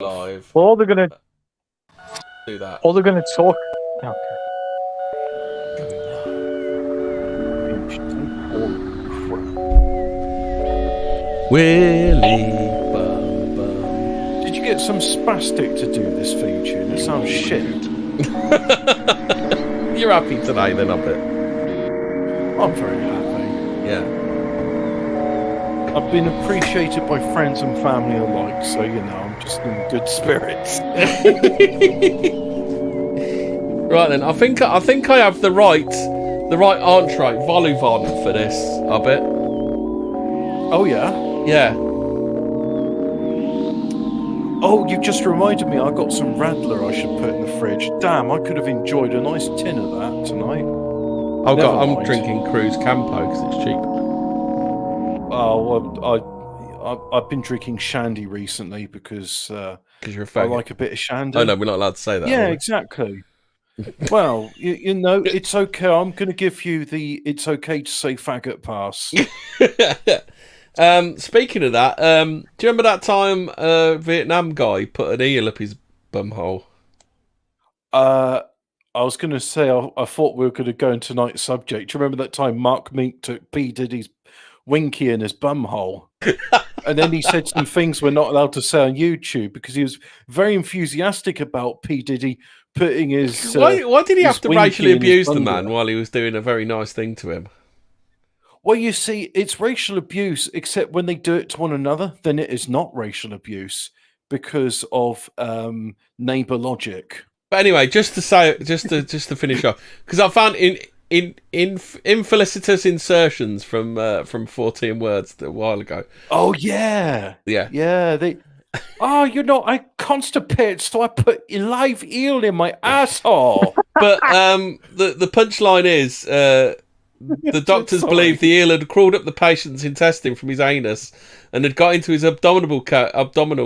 live. Well, all they're gonna do that. All they're gonna talk. Okay. Willy bum bum. Did you get some spastic to do this theme tune? It sounds shit. You're happy today, then, I bet. I'm very happy. Yeah. I've been appreciated by friends and family alike, so I'm just in good spirits. Right then, I think I have the right entree, vol-au-vent for this. I bet. Oh yeah. Yeah. Oh, you just reminded me. I got some Radler I should put in the fridge. Damn, I could have enjoyed a nice tin of that tonight. I'm drinking Cruz Campo because it's cheap. Oh, well, I've been drinking shandy recently because you're a faggot. I like a bit of shandy. Oh no, we're not allowed to say that. Yeah, exactly. Well, you know, it's okay. I'm going to give you the "it's okay to say faggot" pass. Speaking of that, do you remember that time Vietnam guy put an eel up his bumhole? I was going to say I thought we were going to go into tonight's subject. Do you remember that time Mark Meek took P Diddy's winky in his bumhole, and then he said some things we're not allowed to say on YouTube because he was very enthusiastic about P Diddy putting his. Why did he have to racially abuse the bundle man while he was doing a very nice thing to him? Well, you see, it's racial abuse, except when they do it to one another, then it is not racial abuse because of neighbour logic. But anyway, just to finish off, because I found in infelicitous insertions from 14 words a while ago. Oh yeah. They. Oh, I constipated, so I put a live eel in my asshole. But the punchline is the doctors believe the eel had crawled up the patient's intestine from his anus and had got into his abdominal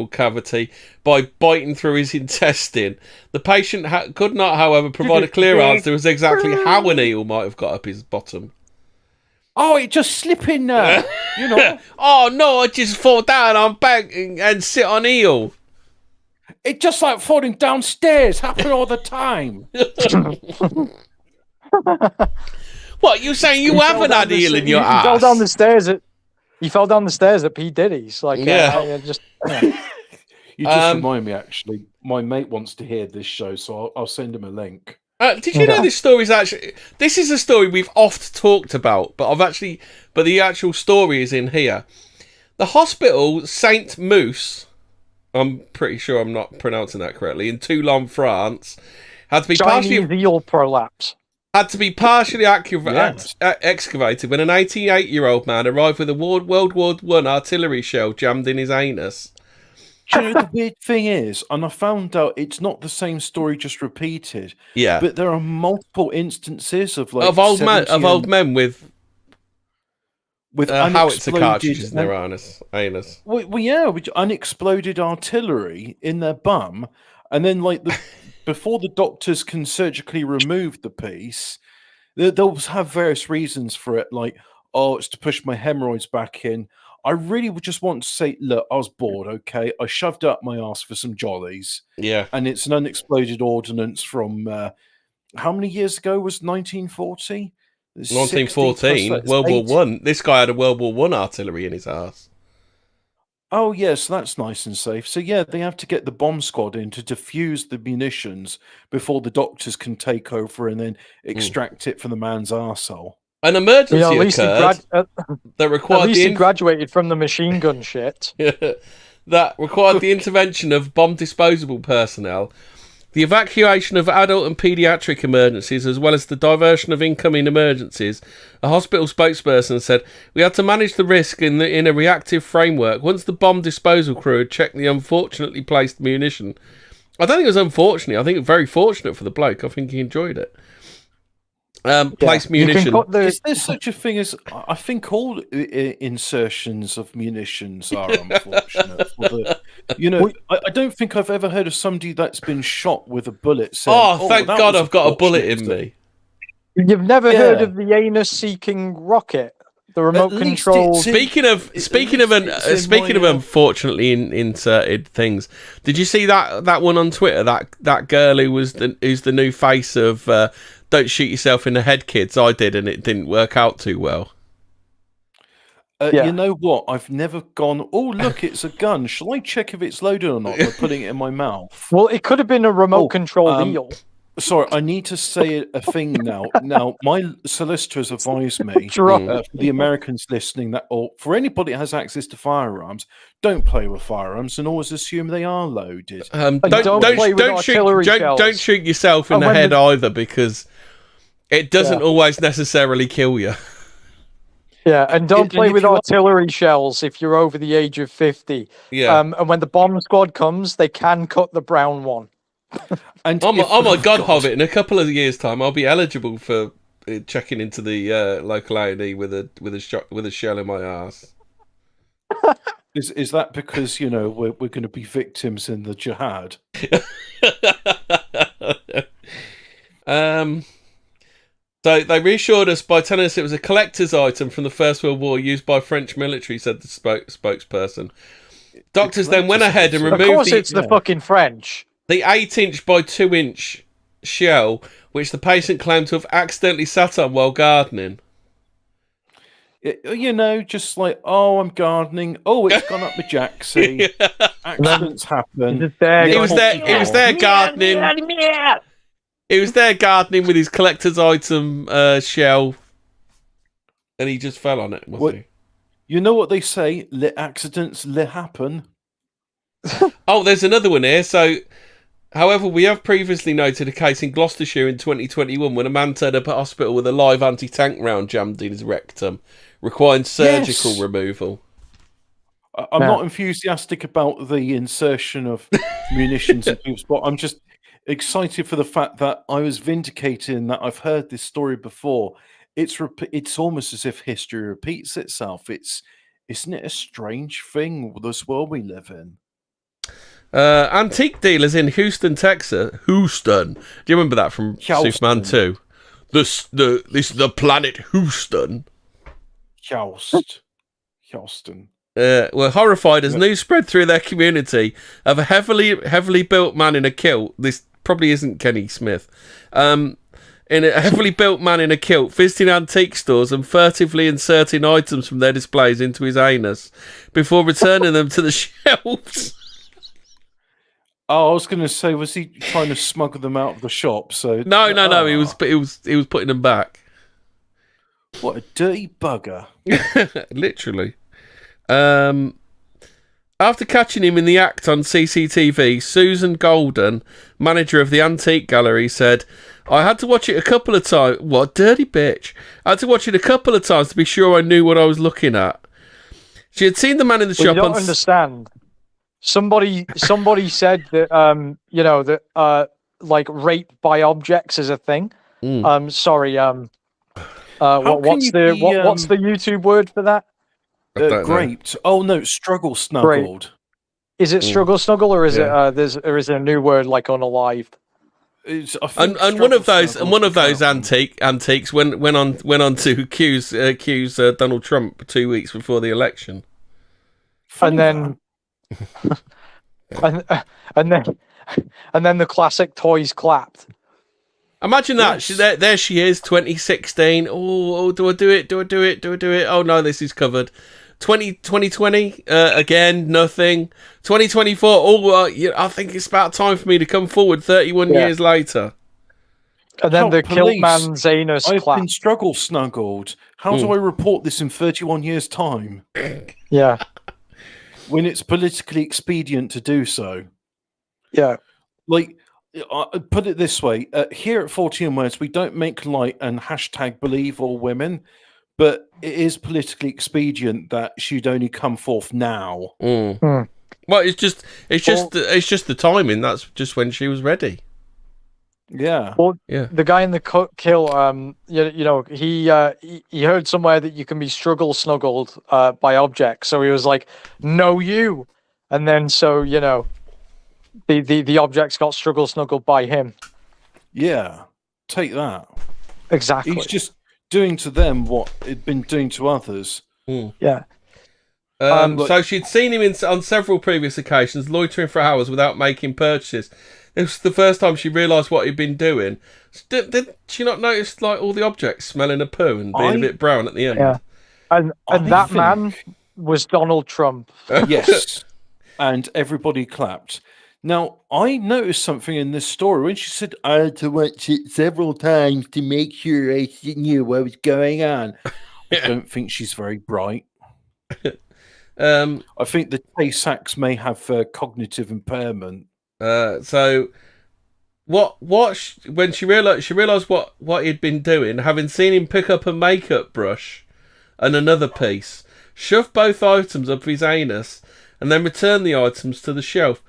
cavity by biting through his intestine. The patient could not, however, provide a clear answer as exactly how an eel might have got up his bottom. Oh, it just slip in there, Oh no, I just fall down on back and sit on eel. It just like falling downstairs, happen all the time. What, you saying you haven't had eel in your ass? He fell down the stairs at P Diddy's. Like, You just remind me. Actually, my mate wants to hear this show, so I'll send him a link. Did you know this story is actually? This is a story we've oft talked about, but the actual story is in here. The hospital Saint Mousse, I'm pretty sure I'm not pronouncing that correctly, in Toulon, France, had to be Chinese eel prolapse. Had to be partially excavated when an 88-year-old man arrived with a World War I artillery shell jammed in his anus. Do you know the weird thing is, and I found out it's not the same story just repeated. Yeah, but there are multiple instances of old men with howitzer cartridges in their anus. With unexploded artillery in their bum, and then before the doctors can surgically remove the piece, they'll have various reasons for it, like, oh, it's to push my hemorrhoids back in. I really would just want to say, look, I was bored, okay? I shoved up my ass for some jollies. Yeah. And it's an unexploded ordnance from, how many years ago was 1940? 1914, World War One. This guy had a World War One artillery in his ass. Oh, yes, that's nice and safe. So, yeah, they have to get the bomb squad in to defuse the munitions before the doctors can take over and then extract it from the man's arsehole. An emergency occurred that required at least he graduated from the machine gun shit. That required the intervention of bomb disposable personnel, the evacuation of adult and paediatric emergencies, as well as the diversion of incoming emergencies. A hospital spokesperson said, "We had to manage the risk in a reactive framework. Once the bomb disposal crew had checked the unfortunately placed munition." I don't think it was unfortunate. I think it was very fortunate for the bloke. I think he enjoyed it. Place munition. Is there such a thing as? I think all insertions of munitions are unfortunate. I don't think I've ever heard of somebody that's been shot with a bullet. Saying, thank God I've got a bullet in me. You've never heard of the anus-seeking rocket? The remote At least control. it's in- Speaking of unfortunately inserted things, did you see that one on Twitter? That girl who's the new face of "Don't shoot yourself in the head, kids." I did, and it didn't work out too well. Yeah. You know what? I've never gone, oh, look, it's a gun. Shall I check if it's loaded or not by putting it in my mouth? Well, it could have been a remote control eel. Sorry, I need to say a thing now. Now, my solicitors advised me, Drop. for the Americans listening, that, or for anybody that has access to firearms, don't play with firearms and always assume they are loaded. Don't shoot yourself in the head either, because it doesn't always necessarily kill you. Yeah, and don't play with artillery shells if you're over the age of 50. Yeah. And when the bomb squad comes, they can cut the brown one. And oh my God, Hobbit! In a couple of years' time, I'll be eligible for checking into the local A&E with a shell in my ass. Is that because we're going to be victims in the jihad? So they reassured us by telling us it was a collector's item from the First World War used by French military, said the spokesperson. Doctors then went ahead and removed Of course, it's the fucking French. The 8-inch by 2-inch shell, which the patient claimed to have accidentally sat on while gardening. Just like, oh, I'm gardening. Oh, it's gone up my jacksie. Accidents happen. He was there gardening. He was there gardening with his collector's item shell, and he just fell on it. He? You know what they say? Let accidents happen. Oh, there's another one here. So, however, we have previously noted a case in Gloucestershire in 2021 when a man turned up at hospital with a live anti-tank round jammed in his rectum, requiring surgical removal. I'm not enthusiastic about the insertion of munitions in people's bodies. I'm just excited for the fact that I was vindicated in that I've heard this story before. It's almost as if history repeats itself. Isn't it a strange thing, this world we live in? Antique dealers in Houston, Texas. Houston. Do you remember that from Superman 2? This is the planet Houston. Houston. Were horrified as news spread through their community of a heavily built man in a kilt. This probably isn't Kenny Smith. In a heavily built man in a kilt visiting antique stores and furtively inserting items from their displays into his anus before returning them to the shelves. Oh, I was going to say, was he trying to smuggle them out of the shop? So no. He was putting them back. What a dirty bugger! Literally. After catching him in the act on CCTV, Susan Golden, manager of the antique gallery, said, "I had to watch it a couple of times." What dirty bitch! I had to watch it a couple of times to be sure I knew what I was looking at. She had seen the man in the shop. You don't understand. Somebody said that like rape by objects is a thing. Sorry. What's the YouTube word for that? Graped. Oh no, struggle snuggled. Grape. Is it struggle snuggle or is it is there a new word like unalived? And one of those antiques went on to accuse Donald Trump 2 weeks before the election. And then and then the classic toys clapped. Imagine that. Yes. There she is, 2016. Oh, do I do it? Do I do it? Oh no, this is covered. 2020, again, nothing. 2024, I think it's about time for me to come forward 31 years later. And then the kilt man's anus I've clapped. been struggle snuggled. How do I report this in 31 years' time? Yeah. When it's politically expedient to do so. Yeah. Like, put it this way. Here at 14 Words, we don't make light and hashtag believe all women, but it is politically expedient that she'd only come forth now. Well, it's just the timing. That's just when she was ready. Yeah. Well, the guy in the kill, he heard somewhere that you can be struggle snuggled by objects, so he was like, "No, you," and then the objects got struggle snuggled by him. Yeah, take that. Exactly. He's just doing to them what it'd been doing to others. Yeah. So she'd seen him on several previous occasions, loitering for hours without making purchases. It was the first time she realised what he'd been doing. Did she not notice like all the objects smelling of poo and being a bit brown at the end? Yeah. And that man was Donald Trump. Yes. And everybody clapped. Now, I noticed something in this story when she said, I had to watch it several times to make sure I knew what was going on. I don't think she's very bright. I think the Tay-Sachs may have cognitive impairment. So, when she realised what he'd been doing, having seen him pick up a makeup brush and another piece, shove both items up his anus, and then return the items to the shelf.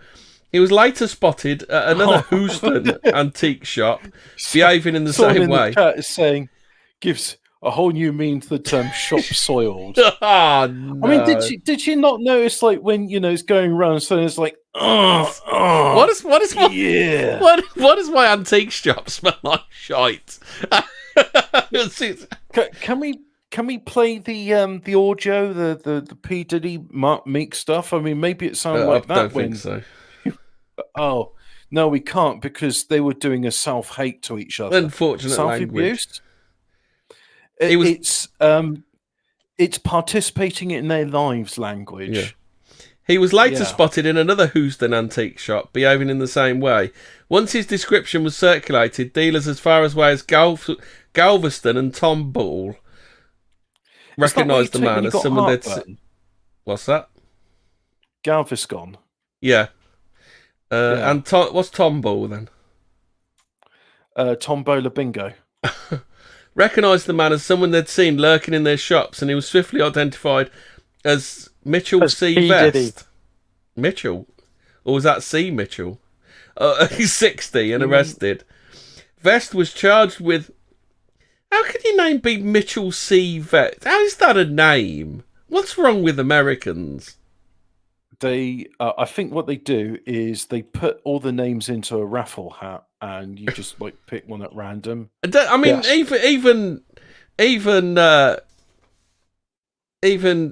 He was later spotted at another Houston antique shop, behaving in the same way. The chat is saying, gives a whole new meaning to the term "shop soiled." Oh, no. I mean, did she not notice, like, when it's going around, so it's like, what does my antique shop smell like? Shite. Can we play the audio, the P Diddy Mark Meek stuff? I mean, maybe it sounded like that. I don't think so. Oh no, we can't, because they were doing a self-hate to each other. Unfortunate self-abuse. Language. It's participating in their lives language. Yeah. He was later spotted in another Houston antique shop, behaving in the same way. Once his description was circulated, dealers as far away as Galveston and Tomball recognised the man as someone they'd... What's that? Galveston. Yeah. And what's Tomball then? Tombola bingo. Recognised the man as someone they'd seen lurking in their shops, and he was swiftly identified as Mitchell C. Vest. Mitchell? Or was that C. Mitchell? He's 60 and arrested. Vest was charged with... How can your name be Mitchell C. Vest? How is that a name? What's wrong with Americans? They, I think what they do is they put all the names into a raffle hat, and you just like pick one at random. I mean, even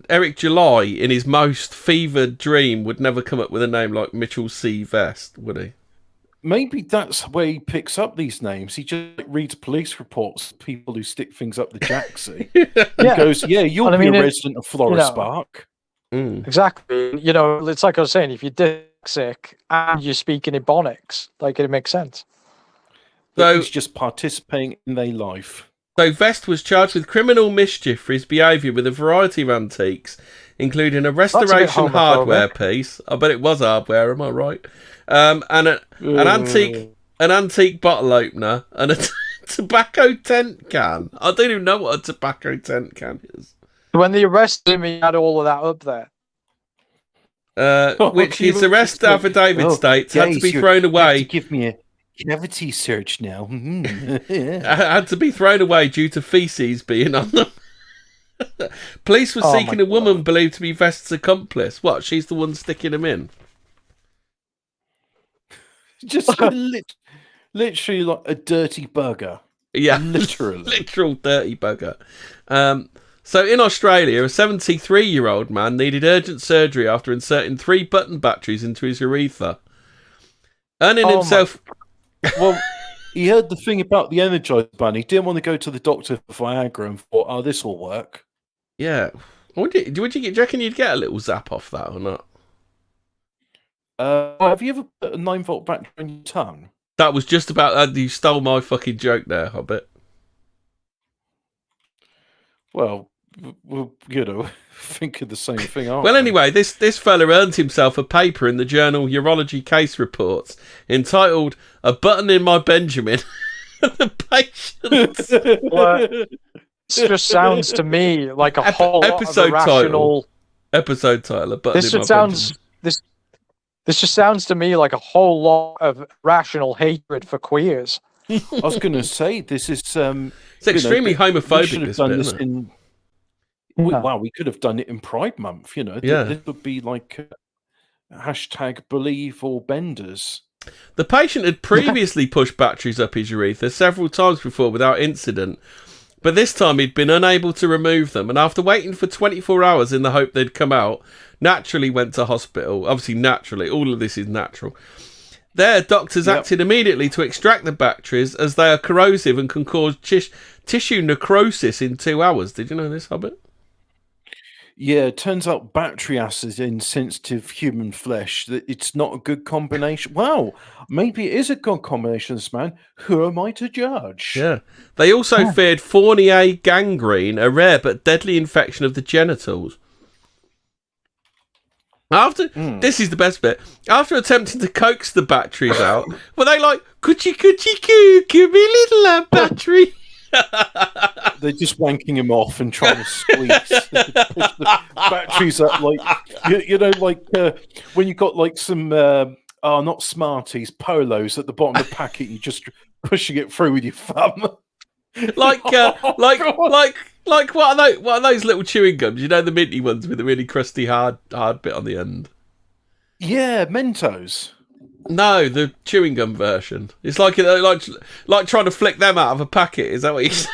Eric July, in his most fevered dream, would never come up with a name like Mitchell C. Vest, would he? Maybe that's where he picks up these names. He just reads police reports, people who stick things up the jacksie, and goes, "Yeah, you'll be a resident of Florist Park." Exactly. It's like I was saying, if you're dyslexic and you're speaking Ebonics, like, it makes sense. So he's just participating in their life. So Vest was charged with criminal mischief for his behaviour with a variety of antiques, including a restoration hardware piece. I bet it was hardware, am I right? And an antique bottle opener, and a tobacco tent can. I don't even know what a tobacco tent can is. When they arrested him, he had all of that up there. Which his arrest affidavit states had to be thrown away. Give me a cavity search now. Had to be thrown away due to feces being on them. Police were seeking a woman believed to be Vest's accomplice. What? She's the one sticking him in? Just literally like a dirty bugger. Yeah, literally. Literal dirty bugger. So in Australia, a 73-year-old man needed urgent surgery after inserting 3 button batteries into his urethra. Earning himself... Well, he heard the thing about the Energizer Bunny. He didn't want to go to the doctor for Viagra and thought, oh, this will work. Yeah. Do you reckon you'd get a little zap off that or not? Have you ever put a 9-volt battery on your tongue? That was just about... you stole my fucking joke there, Hobbit. Well, think of the same thing, aren't Well, we? anyway, this fella earned himself a paper in the journal Urology Case Reports entitled "A Button in My Benjamin." The patient. Well, this just sounds to me like a whole episode rational episode title. A button this in just my sounds Benjamin. This just sounds to me like a whole lot of rational hatred for queers. I was going to say this is it's extremely homophobic. Wow, we could have done it in Pride Month. This would be like hashtag believe all benders. The patient had previously pushed batteries up his urethra several times before without incident, But this time he'd been unable to remove them, and after waiting for 24 hours in the hope they'd come out, naturally went to hospital. Obviously, naturally. All of this is natural. There, doctors acted immediately to extract the batteries, as they are corrosive and can cause tissue necrosis in 2 hours. Did you know this, Hobbit? Yeah, it turns out battery acid in sensitive human flesh, that it's not a good combination. Wow, maybe it is a good combination, this man. Who am I to judge? Yeah. They also feared Fournier gangrene, a rare but deadly infection of the genitals. This is the best bit. After attempting to coax the batteries out, were they like, coochie coochie coo, give me little battery? They're just wanking him off and trying to squeeze the batteries up, like when you got like some not Smarties, Polos at the bottom of the packet, you're just pushing it through with your thumb. Like what are those little chewing gums? You know, the minty ones with the really crusty hard bit on the end. Yeah, Mentos. No, the chewing gum version. It's like trying to flick them out of a packet. Is that what you say?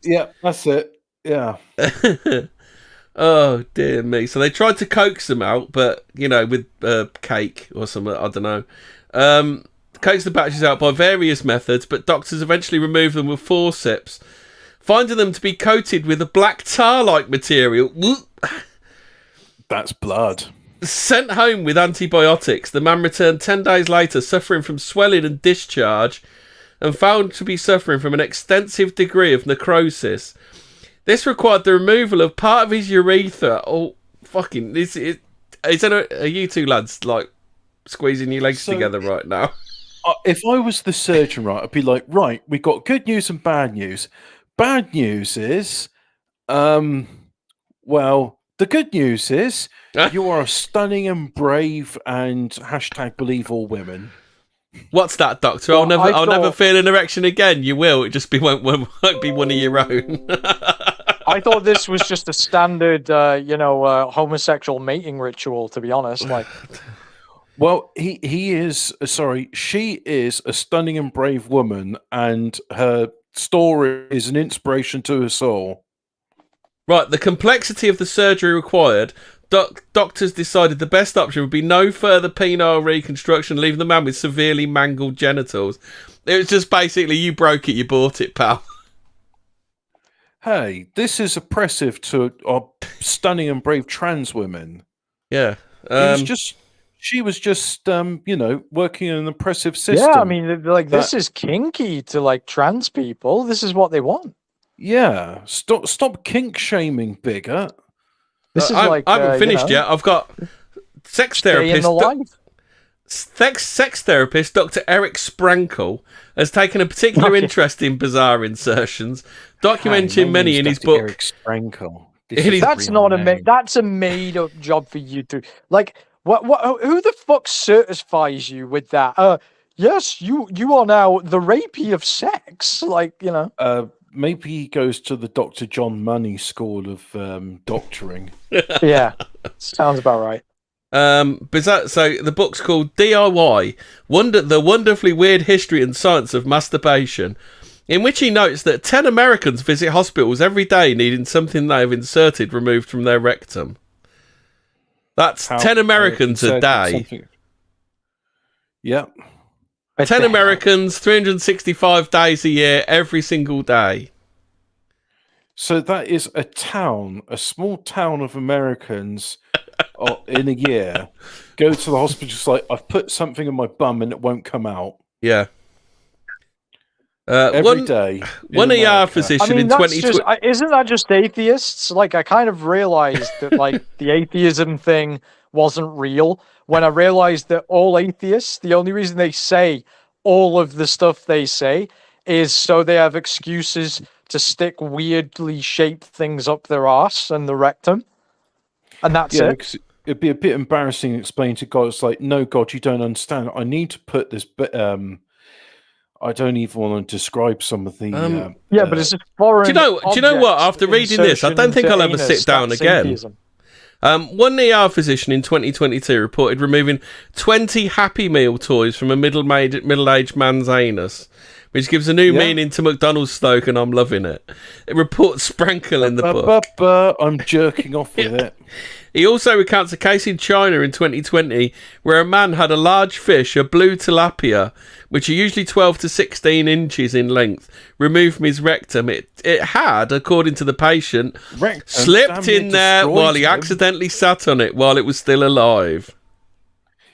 Yeah, that's it. Yeah. Oh dear me! So they tried to coax them out, but with cake or something. I don't know. Coax the batteries out by various methods, but doctors eventually removed them with forceps, finding them to be coated with a black tar-like material. That's blood. Sent home with antibiotics, the man returned 10 days later suffering from swelling and discharge, and found to be suffering from an extensive degree of necrosis. This required the removal of part of his urethra. Oh, fucking... Are you two lads, like, squeezing your legs together right now? If I was the surgeon, right, I'd be like, right, we've got good news and bad news. Bad news is, well, the good news is you are stunning and brave and # believe all women. What's that, doctor? Well, I'll never feel an erection again. You will. It just won't be one of your own. I thought this was just a standard, homosexual mating ritual, to be honest. Like, well, she is a stunning and brave woman, and her story is an inspiration to us all. Right, the complexity of the surgery required, doctors decided the best option would be no further penile reconstruction, leaving the man with severely mangled genitals. It was just basically, you broke it, you bought it, pal. Hey, this is oppressive to our stunning and brave trans women. Yeah. She was just working in an oppressive system. Yeah, I mean, this is kinky to, like, trans people. This is what they want. Yeah, stop kink shaming, bigot. This is I haven't finished yet. I've got sex therapist. Sex therapist Dr. Eric Sprankle has taken a particular interest in bizarre insertions, documenting many in his book. Eric Sprankle. That's a made up job for you to like. Who the fuck certifies you with that? Yes, you are now the rapey of sex. Maybe he goes to the Dr. John Money School of doctoring. Yeah, sounds about right. So the book's called DIY: the Wonderfully Weird History and Science of Masturbation, in which he notes that 10 Americans visit hospitals every day needing something they have inserted removed from their rectum. That's 10 Americans a day. Yep. 10 Americans, 365 days a year, every single day. So that is a small town of Americans in a year go to the hospital just like, I've put something in my bum and it won't come out. Yeah. Every day. One ER physician in 2020. Isn't that just atheists? Like, I kind of realized that, like, the atheism thing wasn't real when I realized that all atheists, the only reason they say all of the stuff they say is so they have excuses to stick weirdly shaped things up their arse and the rectum. And that's it. It'd be a bit embarrassing to explain to God. It's like, no, God, you don't understand. I need to put this bit. I don't even want to describe some of the. But it's a foreign. Do you know what? After reading this, I don't think I'll ever sit down again. Atheism. One ER physician in 2022 reported removing 20 Happy Meal toys from a middle-aged man's anus, which gives a new meaning to McDonald's slogan, I'm loving it. It reports Sprankle in the book. I'm jerking off with it. He also recounts a case in China in 2020 where a man had a large fish, a blue tilapia, which are usually 12 to 16 inches in length, removed from his rectum. It had, according to the patient, slipped in there while he accidentally sat on it while it was still alive.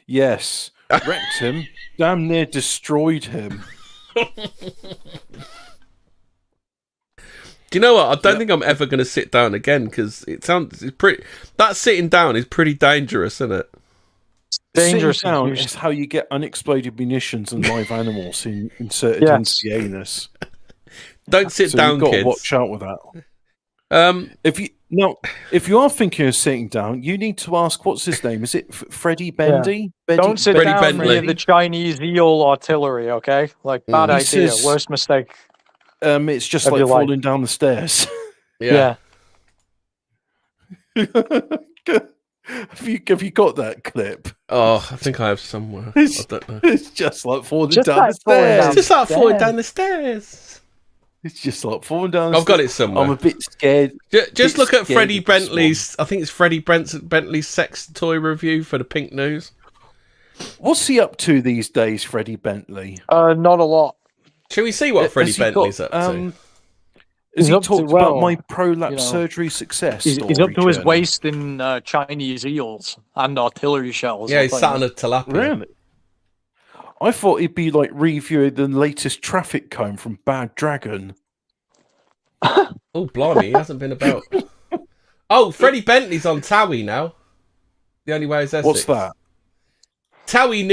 Yes, rectum damn near destroyed him. Do you know what? I don't think I'm ever going to sit down again because it's pretty. That sitting down is pretty dangerous, isn't it? Dangerous. Sitting down is how you get unexploded munitions and live animals inserted into the anus. Don't sit down, you've got kids. To watch out with that. If you are thinking of sitting down, you need to ask, what's his name? Is it Freddie Bendy? Don't sit Freddie down Bentley. near the Chinese eel artillery, okay? Like, bad idea. Worst mistake. It's just like falling down the stairs. Yeah. Have you got that clip? Oh, I think I have somewhere. I don't know. It's just like falling down the stairs. It's just like falling down the stairs. It's just like falling down the I've got it somewhere. I'm a bit scared. Just look at Freddie Bentley's, I think it's Freddie Bentley's sex toy review for the Pink News. What's he up to these days, Freddie Bentley? Not a lot. Shall we see what Freddie Bentley's up to? Has he talked about my prolapse surgery success? He's up to his waist in Chinese eels and artillery shells. Yeah, he's sat on a tilapia. Really? I thought he'd be like reviewing the latest traffic cone from Bad Dragon. Oh, blimey, he hasn't been about. Oh, Freddie Bentley's on Towie now. The Only Way is Essex. What's that? Towie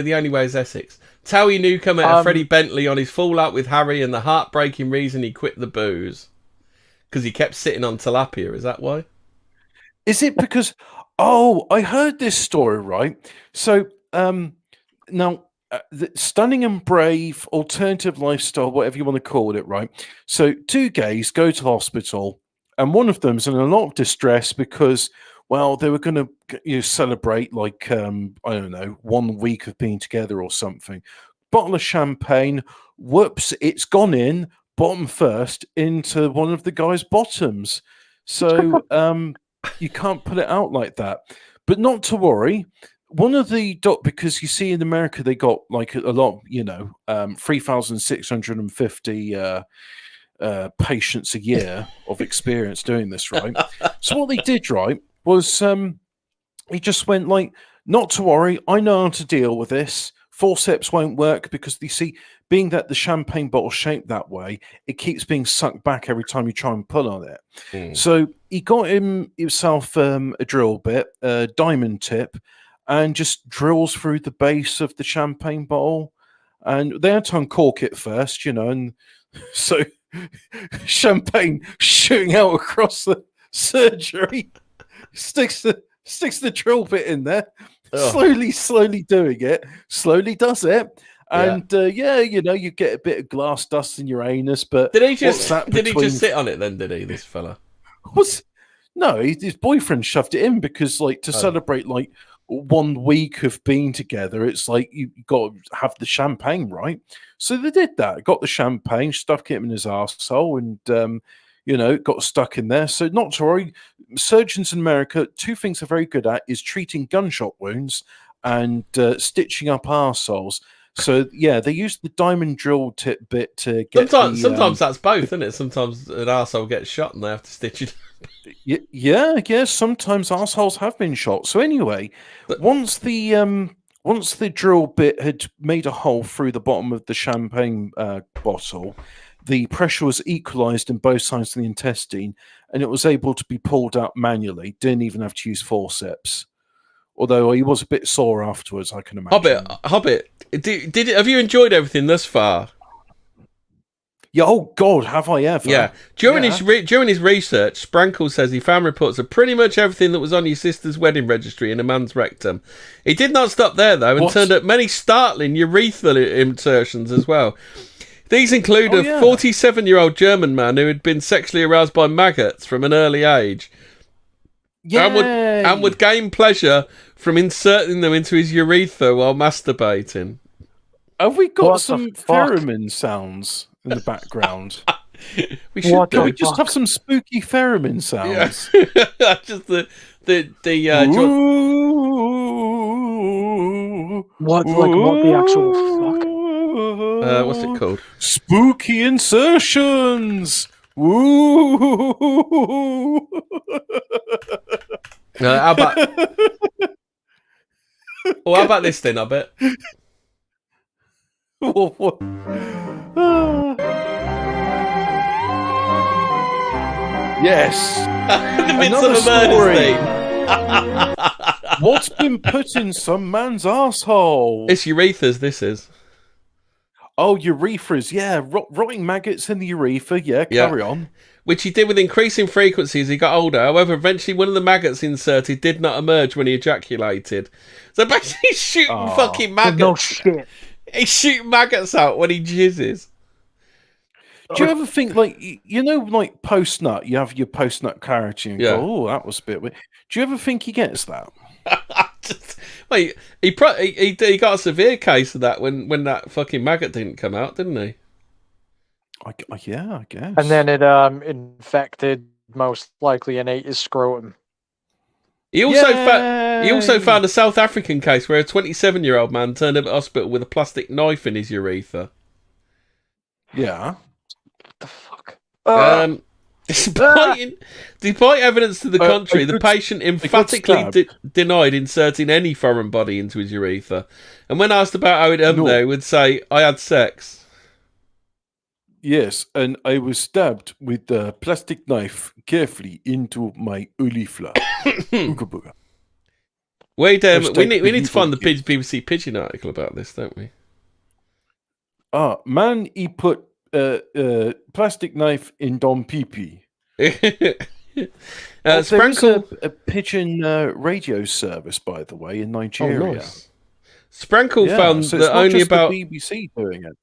The Only Way is Essex. Towie Newcomer at Freddie Bentley on his fallout with Harry and the heartbreaking reason he quit the booze. Because he kept sitting on tilapia, is that why? Is it because... Oh, I heard this story, right? So, now, the stunning and brave, alternative lifestyle, whatever you want to call it, right? So, two gays go to the hospital, and one of them's in a lot of distress because... Well, they were going to celebrate like, I don't know, 1 week of being together or something. Bottle of champagne, whoops, it's gone in, bottom first, into one of the guy's bottoms. So you can't put it out like that. But not to worry. One of the, because you see in America, they got like a lot, 3,650 patients a year of experience doing this, right? So what they did, right, was he just went like, not to worry, I know how to deal with this. Forceps won't work because you see, being that the champagne bottle's shaped that way, it keeps being sucked back every time you try and pull on it. So he got himself a drill bit, a diamond tip, and just drills through the base of the champagne bottle. And they had to uncork it first, and so champagne shooting out across the surgery. Sticks the drill bit in there, slowly doing it, slowly does it, and you get a bit of glass dust in your anus. But did he just sit on it then? Did he, this fella? No, his boyfriend shoved it in because, to celebrate 1 week of being together, it's like you got to have the champagne, right? So they did that. Got the champagne, stuck it in his arsehole, and got stuck in there. So not to worry, surgeons in America, two things they're very good at is treating gunshot wounds and stitching up arseholes. So yeah, they use the diamond drill tip bit to get. Sometimes that's both, isn't it? Sometimes an arsehole gets shot and they have to stitch it. Yeah. Sometimes arseholes have been shot. So anyway, once the drill bit had made a hole through the bottom of the champagne bottle, the pressure was equalized in both sides of the intestine, and it was able to be pulled out manually. Didn't even have to use forceps. Although he was a bit sore afterwards, I can imagine. Hobbit. Have you enjoyed everything thus far? Yeah. Oh God, have I ever? Yeah. During his research, Sprankle says he found reports of pretty much everything that was on your sister's wedding registry in a man's rectum. He did not stop there though, and turned up many startling urethral insertions as well. These include a 47-year-old German man who had been sexually aroused by maggots from an early age. And would gain pleasure from inserting them into his urethra while masturbating. Have we got What the some fuck? theremin sounds in the background? We should What do. Can we the just have some spooky theremin Yeah. sounds? Just Ooh, What the actual fuck? What's it called? Spooky insertions. Ooh. How about? Well, how about this then? I bet. Yes. The Another Midsummer story. Murders theme. What's been put in some man's asshole? It's urethras. This is. Oh, urethras. Yeah, rotting maggots in the urethra. Yeah, carry on. Which he did with increasing frequency as he got older. However, eventually one of the maggots inserted did not emerge when he ejaculated. So basically, he's shooting fucking maggots. No shit. He's shooting maggots out when he jizzes. Do you ever think, like, you know, like post-nut, you have your post-nut clarity and go, oh, that was a bit weird. Do you ever think he gets that? Wait, he got a severe case of that when that fucking maggot didn't come out, didn't he? Yeah, I guess. And then it infected, most likely, and ate his scrotum. He also found a South African case where a 27-year-old man turned up at hospital with a plastic knife in his urethra. Yeah. The fuck? Despite evidence to the contrary, the patient emphatically denied inserting any foreign body into his urethra. And when asked about how it there, he would say, "I had sex." Yes, and I was stabbed with a plastic knife carefully into my urethra. Wait, we need to find the BBC Pigeon article about this, don't we? Man, he put plastic knife in Dom Pee-Pee. There is a pigeon radio service, by the way, in Nigeria. Oh, nice. Sprankle found that only about the BBC doing it.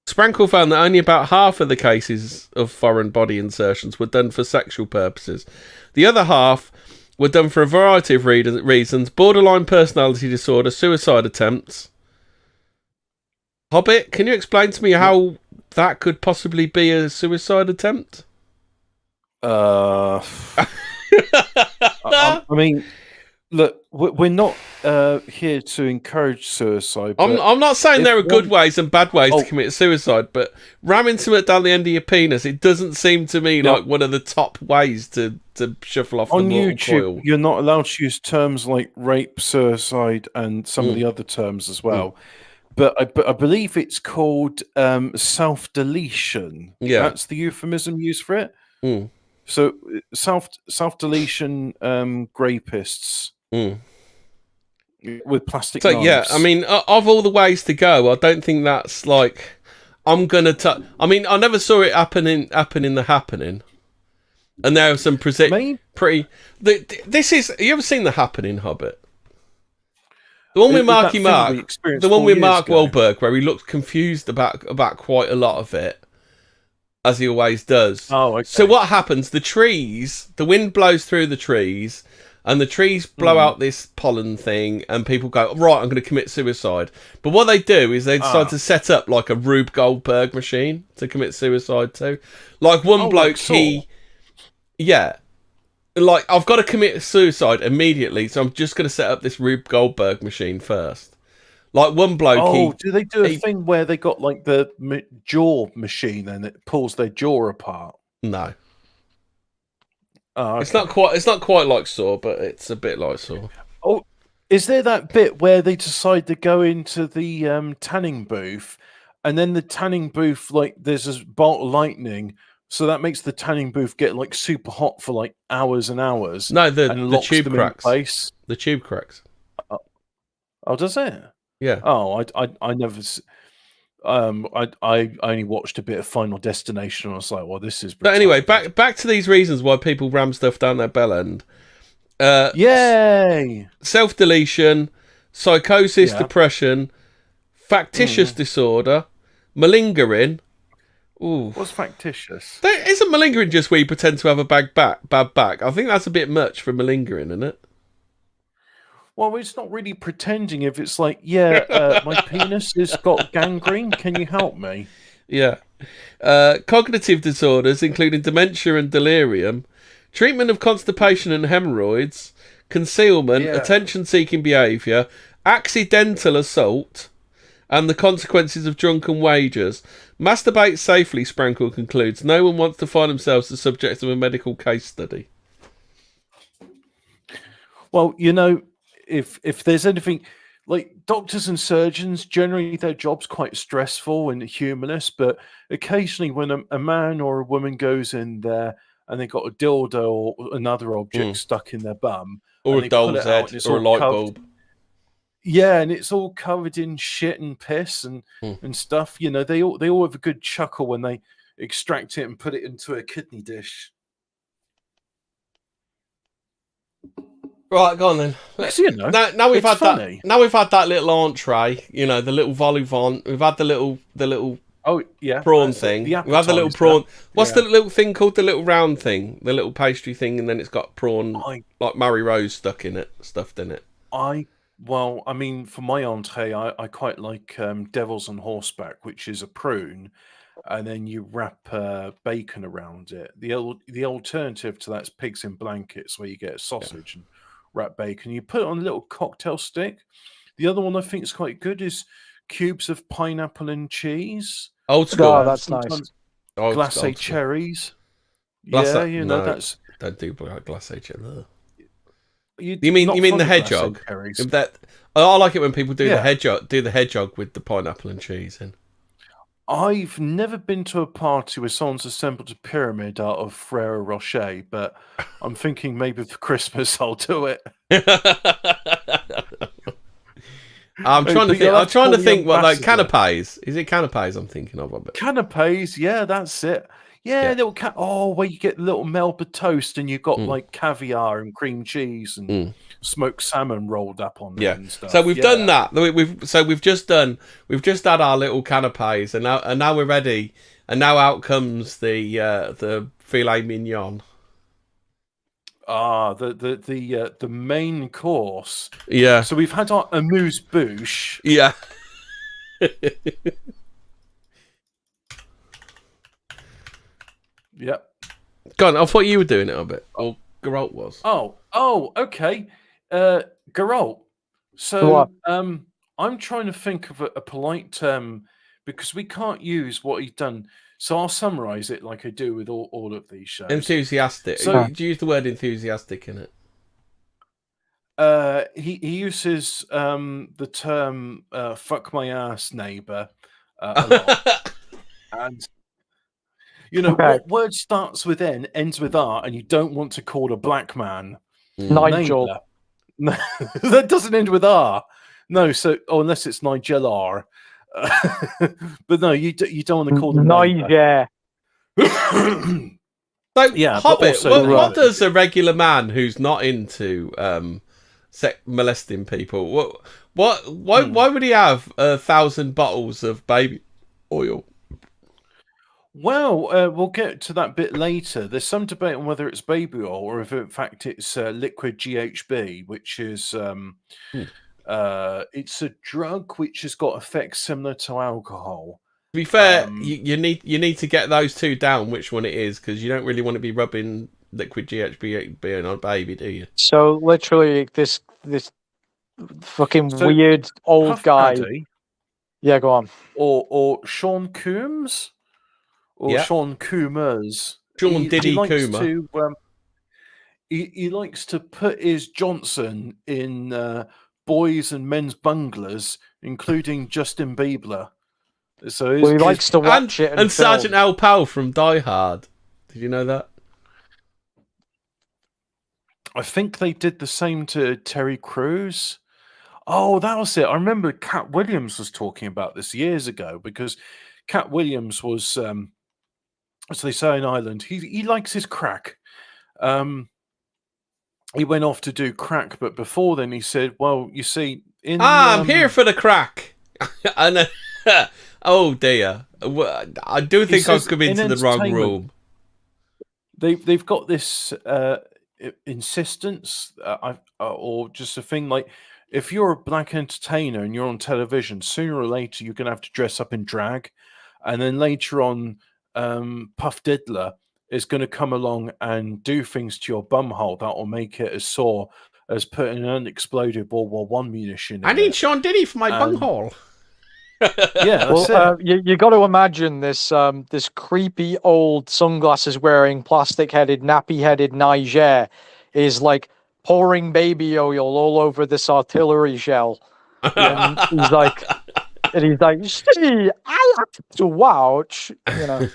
Sprankle found that only about half of the cases of foreign body insertions were done for sexual purposes. The other half were done for a variety of reasons: borderline personality disorder, suicide attempts. Hobbit, can you explain to me how that could possibly be a suicide attempt? I mean, look, we're not here to encourage suicide. I'm not saying there are good ways and bad ways to commit suicide, but ramming something down the end of your penis, it doesn't seem to me like one of the top ways to shuffle off on the mortal YouTube, coil. You're not allowed to use terms like rape, suicide, and some of the other terms as well. But I believe it's called self-deletion. Yeah. That's the euphemism used for it. Mm. So self-deletion grapists with plastic knives. Yeah, I mean, of all the ways to go, I don't think that's like I'm gonna. I mean, I never saw it happen in the Happening, and there are some pretty. This is. Have you ever seen the Happening, Hobbit? The one with Marky Mark, the one with Mark Wahlberg, where he looks confused about quite a lot of it, as he always does. Oh, okay. So what happens? The wind blows through the trees, and the trees blow out this pollen thing, and people go, right, I'm going to commit suicide. But what they do is they decide to set up like a Rube Goldberg machine to commit suicide to. Like one bloke, like, I've got to commit suicide immediately, so I'm just going to set up this Rube Goldberg machine first. Like one bloke. Do they do a thing where they got like the jaw machine and it pulls their jaw apart? No. Oh, okay. It's not quite like Saw, but it's a bit like Saw. Oh, is there that bit where they decide to go into the tanning booth, and then the tanning booth, like, there's a bolt of lightning, so that makes the tanning booth get like super hot for like hours and hours? No, the tube them cracks. In place. The tube cracks. Oh, does it? Yeah. Oh, I never. I only watched a bit of Final Destination, and I was like, well, this is. But anyway, back to these reasons why people ram stuff down their bell end. Yay! Self-deletion, psychosis, depression, factitious disorder, malingering. Ooh. What's factitious? Isn't malingering just where you pretend to have a bad back? I think that's a bit much for malingering, isn't it? Well, it's not really pretending. If it's like, my penis has got gangrene. Can you help me? Yeah. Cognitive disorders, including dementia and delirium, treatment of constipation and hemorrhoids, concealment, attention-seeking behaviour, accidental assault, and the consequences of drunken wagers. Masturbate safely, Sprankle concludes. No one wants to find themselves the subject of a medical case study. Well, if there's anything like doctors and surgeons, generally their job's quite stressful and humorless, but occasionally when a man or a woman goes in there and they've got a dildo or another object stuck in their bum, or a doll's head, or a light bulb. Yeah, and it's all covered in shit and piss and stuff. They all have a good chuckle when they extract it and put it into a kidney dish. Right, go on then. Now we've had that. Now we've had that little entree. The little vol au vent. We've had the little prawn thing. We've had the little prawn. What's the little thing called? The little round thing, the little pastry thing, and then it's got prawn like Mary Rose stuffed in it. Well, I mean, for my entree, I quite like Devil's on Horseback, which is a prune, and then you wrap bacon around it. The alternative to that's pigs in blankets, where you get a sausage and wrap bacon. You put it on a little cocktail stick. The other one I think is quite good is cubes of pineapple and cheese. Old school. Oh, that's nice. Glacé cherries. No, that's don't do glacé cherries. You mean the hedgehog? I like it when people do the hedgehog with the pineapple and cheese in. I've never been to a party where someone's assembled a pyramid out of Ferrero Rocher, but I'm thinking maybe for Christmas I'll do it. I'm trying to think what like canapes. Is it canapes I'm thinking of? Canapes, yeah, that's it. Yeah, little where you get little Melba toast and you've got like caviar and cream cheese and smoked salmon rolled up on there and stuff. So we've done that. We've just had our little canapes and now we're ready. And now out comes the filet mignon. The main course. Yeah. So we've had our amuse-bouche. Yeah. Yep. Go on, I thought you were doing it a bit. Or Geralt was. Oh, okay. Geralt. So I'm trying to think of a polite term because we can't use what he's done. So I'll summarize it like I do with all of these shows. Enthusiastic. So do you use the word enthusiastic in it? He uses the term fuck my ass neighbor a lot. And what word starts with N, ends with R, and you don't want to call a black man Nigel. That doesn't end with R. No, unless it's Nigel R. But no, you don't want to call them Niger. Hobbit. What does a regular man who's not into molesting people? Why would he have 1,000 bottles of baby oil? Well, we'll get to that bit later. There's some debate on whether it's baby oil or if, in fact, it's liquid GHB, which is it's a drug which has got effects similar to alcohol. To be fair, you need to get those two down. Which one it is, because you don't really want to be rubbing liquid GHB on a baby, do you? So literally, this fucking weird old Puff guy. Daddy, yeah, go on. Or Sean Coombs. Or Sean Coomers. Sean Diddy Coomer. He likes to put his Johnson in boys and men's bunglers, including Justin Bieber. So he likes to watch it. And Sergeant Al Powell from Die Hard. Did you know that? I think they did the same to Terry Crews. Oh, that was it. I remember Cat Williams was talking about this years ago because Cat Williams was... as they say in Ireland, he likes his crack. He went off to do crack, but before then he said, well, you see... I'm here for the crack. And oh dear. I do think I've come into the wrong room. They've got this insistence, or just a thing like if you're a black entertainer and you're on television, sooner or later you're going to have to dress up in drag, and then later on, Puff Diddler is going to come along and do things to your bumhole that will make it as sore as putting an unexploded World War One munition in I need it. Sean Diddy for my bunghole. Yeah, that's Well, it. you got to imagine this this creepy old sunglasses wearing, plastic headed, nappy headed Niger is like pouring baby oil all over this artillery shell, and he's like, see, I like to watch, you know.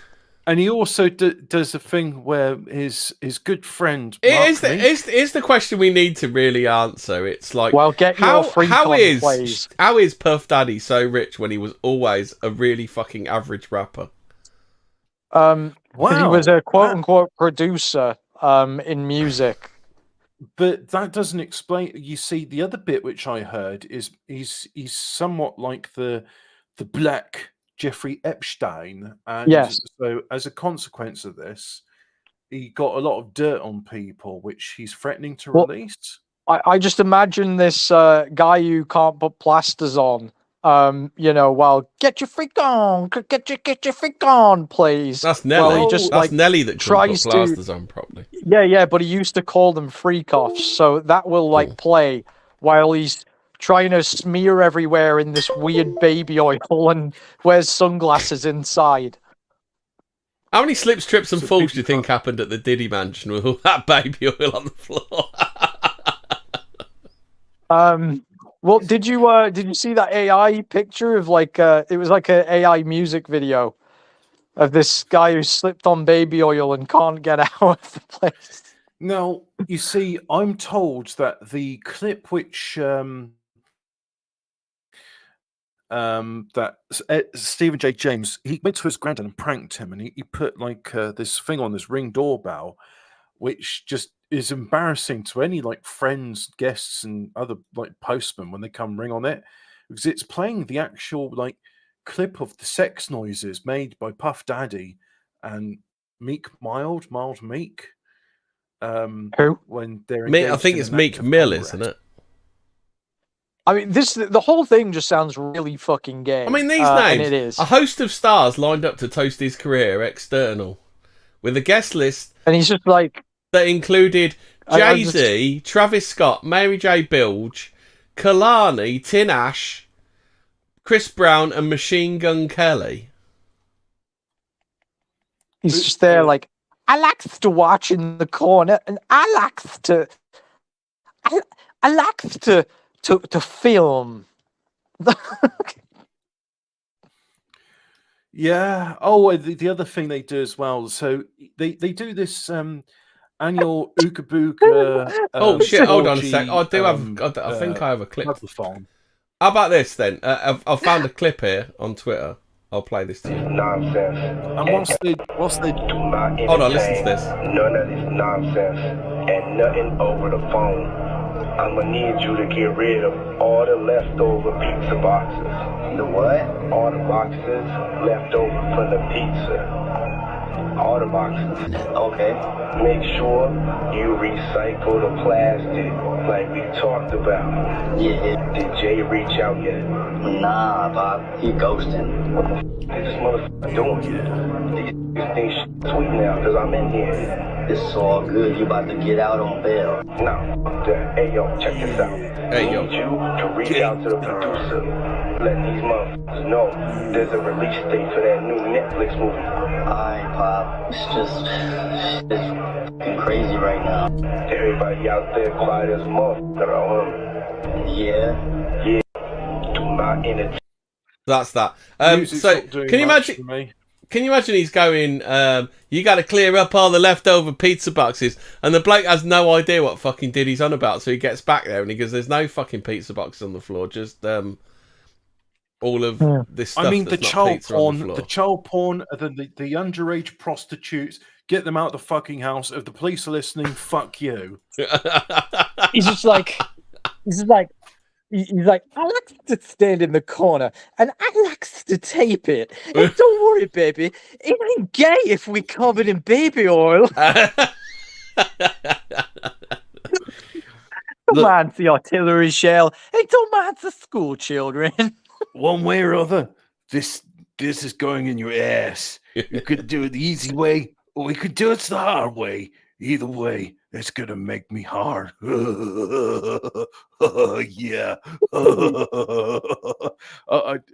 And he also does a thing where his good friend Mark Is the question we need to really answer. It's like, Well, get your freak on, please. how is Puff Daddy so rich when he was always a really fucking average rapper? He was a quote unquote producer in music. But that doesn't explain. You see, the other bit which I heard is he's somewhat like the black Jeffrey Epstein, and Yes. so as a consequence of this, he got a lot of dirt on people, which he's threatening to release. I just imagine this guy who can't put plasters on. You know, well, get your freak on, get your freak on, please. That's Nelly. Well, he just, That's Nelly that tries tries put plasters on properly. Yeah, but he used to call them freak offs, so that will like play while he's trying to smear everywhere in this weird baby oil and wears sunglasses inside. How many slips, trips, and falls do you think happened at the Diddy mansion with all that baby oil on the floor? Well, did you see that AI picture of like it was like an AI music video of this guy who slipped on baby oil and can't get out of the place? Now, you see, I'm told that the clip which that Stephen J. James, he went to his granddad and pranked him, and he put like this thing on this Ring doorbell, which just is embarrassing to any like friends, guests, and other like postmen when they come ring on it, because it's playing the actual like clip of the sex noises made by Puff Daddy and Mild Meek. Who? When they're I think it's Meek Mill, isn't it? I mean, the whole thing just sounds really fucking gay. I mean, these names. And it is. A host of stars lined up to toast his career external, with a guest list And he's just like that included Jay-Z, Travis Scott, Mary J. Blige, Kalani, Tin Ash, Chris Brown, and Machine Gun Kelly. He's just there like, I like to watch in the corner, and I like to film. Yeah. Oh, the other thing they do as well. So they do this annual Ooga Booga. Oh shit! Hold on a orgy, sec. I do have. I think I have a clip. Phone. How about this then? I've found a clip here on Twitter. I'll play this to you. Nonsense. And what's the Do not Hold on, listen to this. None of this nonsense and nothing over the phone. I'ma need you to get rid of all the leftover pizza boxes. The what? All the boxes left over from the pizza. All the boxes. Okay. Make sure you recycle the plastic like we talked about. Yeah. Did Jay reach out yet? Nah, Bob. He ghosting. What the f*** is this motherfucker doing? These things sweet now because I'm in here. It's all good. You about to get out on bail. No, fuck that. Hey, yo, check this out. Hey, yo. I need you to reach out to the producer. Let these motherfuckers know there's a release date for that new Netflix movie. Alright, Pop. It's fucking crazy right now. Everybody out there quiet as a motherfucker, huh? Yeah. Do not entertain. That's that. Music's So not doing can you much imagine? for me. Can you imagine he's going, you got to clear up all the leftover pizza boxes, and the bloke has no idea what fucking Diddy's on about, so he gets back there and he goes, there's no fucking pizza boxes on the floor, just all of this stuff. I mean, that's the not child pizza on porn, the the floor. child porn, the underage prostitutes. Get them out of the fucking house. If the police are listening, fuck you. He's just like, he's like, I like to stand in the corner and I like to tape it. And don't worry, baby, it ain't gay if we covered in baby oil. Don't mind the artillery shell. Hey, don't mind the school children. One way or other, this is going in your ass. You could do it the easy way, or we could do it the hard way. Either way, it's gonna make me hard. Yeah.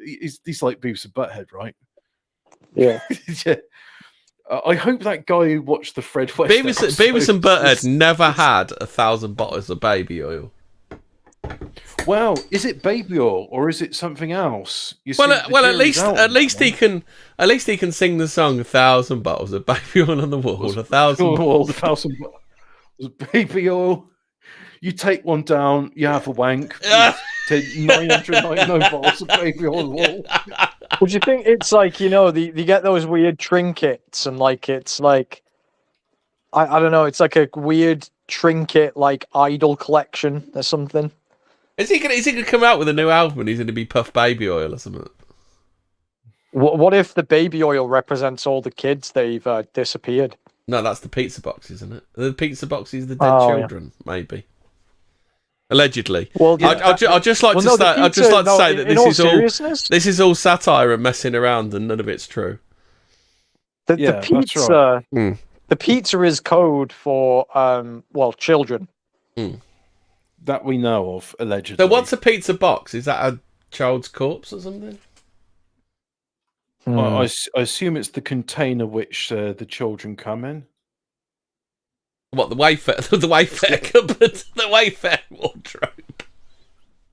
He's like Beavis and Butthead, right? Yeah. Yeah. I hope that guy who watched the Fred West Beavis and Butthead never had 1,000 bottles of baby oil. Well, is it baby oil or is it something else? Well, at least he can sing the song 1,000 bottles of baby oil on the wall. 1,000 bottles. 1,000 bottles of baby oil. You take one down, you have a wank. Take 999 bottles of baby oil on the wall. Would you think it's like, you get those weird trinkets and it's like, I don't know, it's like a weird trinket like idol collection or something. Is he gonna come out with a new album and he's gonna be Puff Baby Oil or something? What if the baby oil represents all the kids they've disappeared? No, that's the pizza box, isn't it? The pizza box is the dead children, maybe. Allegedly. Well, yeah, I'd just like to say that this is all satire and messing around, and none of it's true. The pizza, right. The pizza is code for children. That we know of, allegedly. So what's a pizza box? Is that a child's corpse or something? I assume it's the container which the children come in. What, the Wayfair cupboard, the Wayfair wardrobe?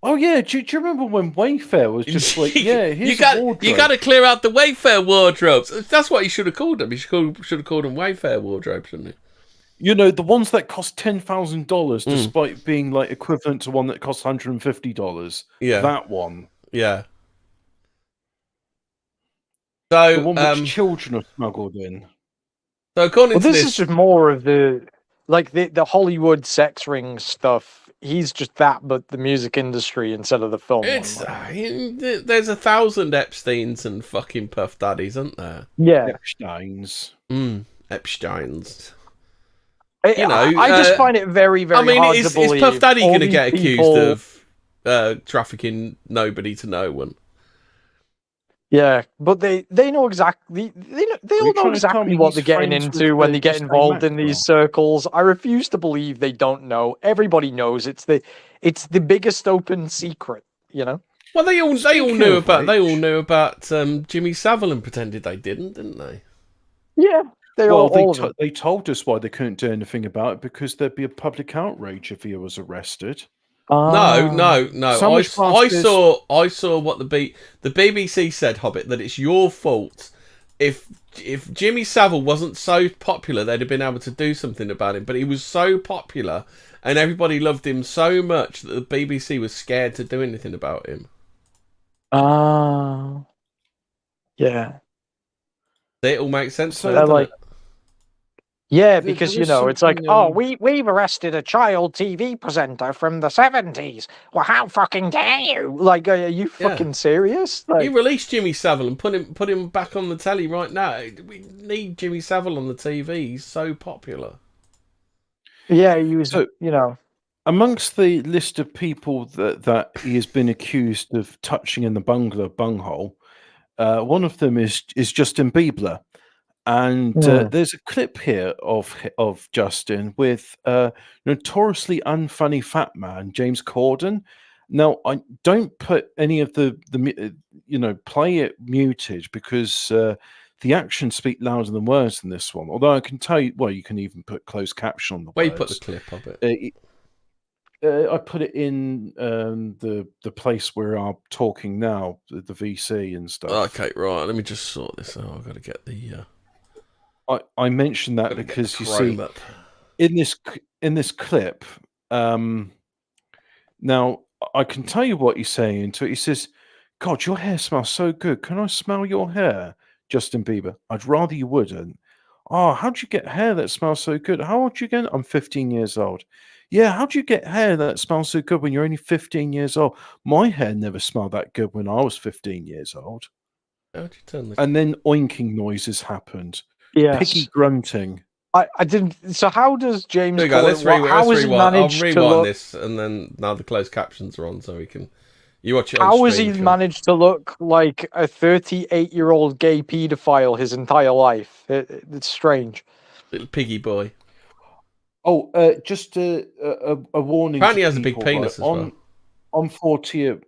Oh yeah, do you remember when Wayfair was just like, here's a wardrobe. You got to clear out the Wayfair wardrobes. That's what you should have called them. You should have called them Wayfair wardrobes, shouldn't you? The ones that cost $10,000, despite being like equivalent to one that costs $150. Yeah, that one. Yeah. So the one which children are smuggled in. So according to this is just more of the Hollywood sex ring stuff. He's just that, but the music industry instead of the film. There's 1,000 Epsteins and fucking Puff Daddies, isn't there? Yeah, Epsteins. Epsteins. I just find it very, very hard to believe. Is Puff Daddy going to get accused of trafficking nobody to no one? Yeah, but they know exactly. They all know exactly what they're getting into when they get involved in these circles. I refuse to believe they don't know. Everybody knows it's the biggest open secret. Well, they all knew about Jimmy Savile and pretended they didn't they? Yeah. They told us why they couldn't do anything about it because there'd be a public outrage if he was arrested. No. I saw what the BBC said, Hobbit, that it's your fault. If Jimmy Savile wasn't so popular, they'd have been able to do something about him. But he was so popular, and everybody loved him so much that the BBC was scared to do anything about him. Yeah. It all makes sense. So yeah, because it's like, we've arrested a child TV presenter from the 70s. Well, how fucking dare you? Like, are you fucking serious? You released Jimmy Savile and put him back on the telly right now. We need Jimmy Savile on the TV. He's so popular. Yeah, he was. Amongst the list of people that he has been accused of touching in the bunghole, one of them is Justin Bieber. And there's a clip here of Justin with notoriously unfunny fat man James Corden. Now, I don't put any of the play it muted because the actions speak louder than words in this one. Although I can tell you, you can even put closed caption on the Where words. you put the clip of it? I put it in the place where I'm talking now, the VC and stuff. Okay, right. Let me just sort this out. I've got to get the. I mentioned that because you see, in this clip, now I can tell you what he's saying into it. He says, "God, your hair smells so good. Can I smell your hair?" Justin Bieber, I'd rather you wouldn't. Oh, how'd you get hair that smells so good? How old are you again? I'm 15 years old. Yeah, how'd you get hair that smells so good when you're only 15 years old? My hair never smelled that good when I was 15 years old. How'd you turn and then oinking noises happened. Yes. Piggy grunting. I didn't. So how does James? There we go. Let's rewind. How has he I'll managed to rewind look? this, and then now the closed captions are on, so we can. You watch it on How has stream. he Sean. managed to look like a 38-year-old gay paedophile his entire life? It's strange. Little piggy boy. Oh, just a warning. Apparently, he to has a big people, penis right? as well. On 40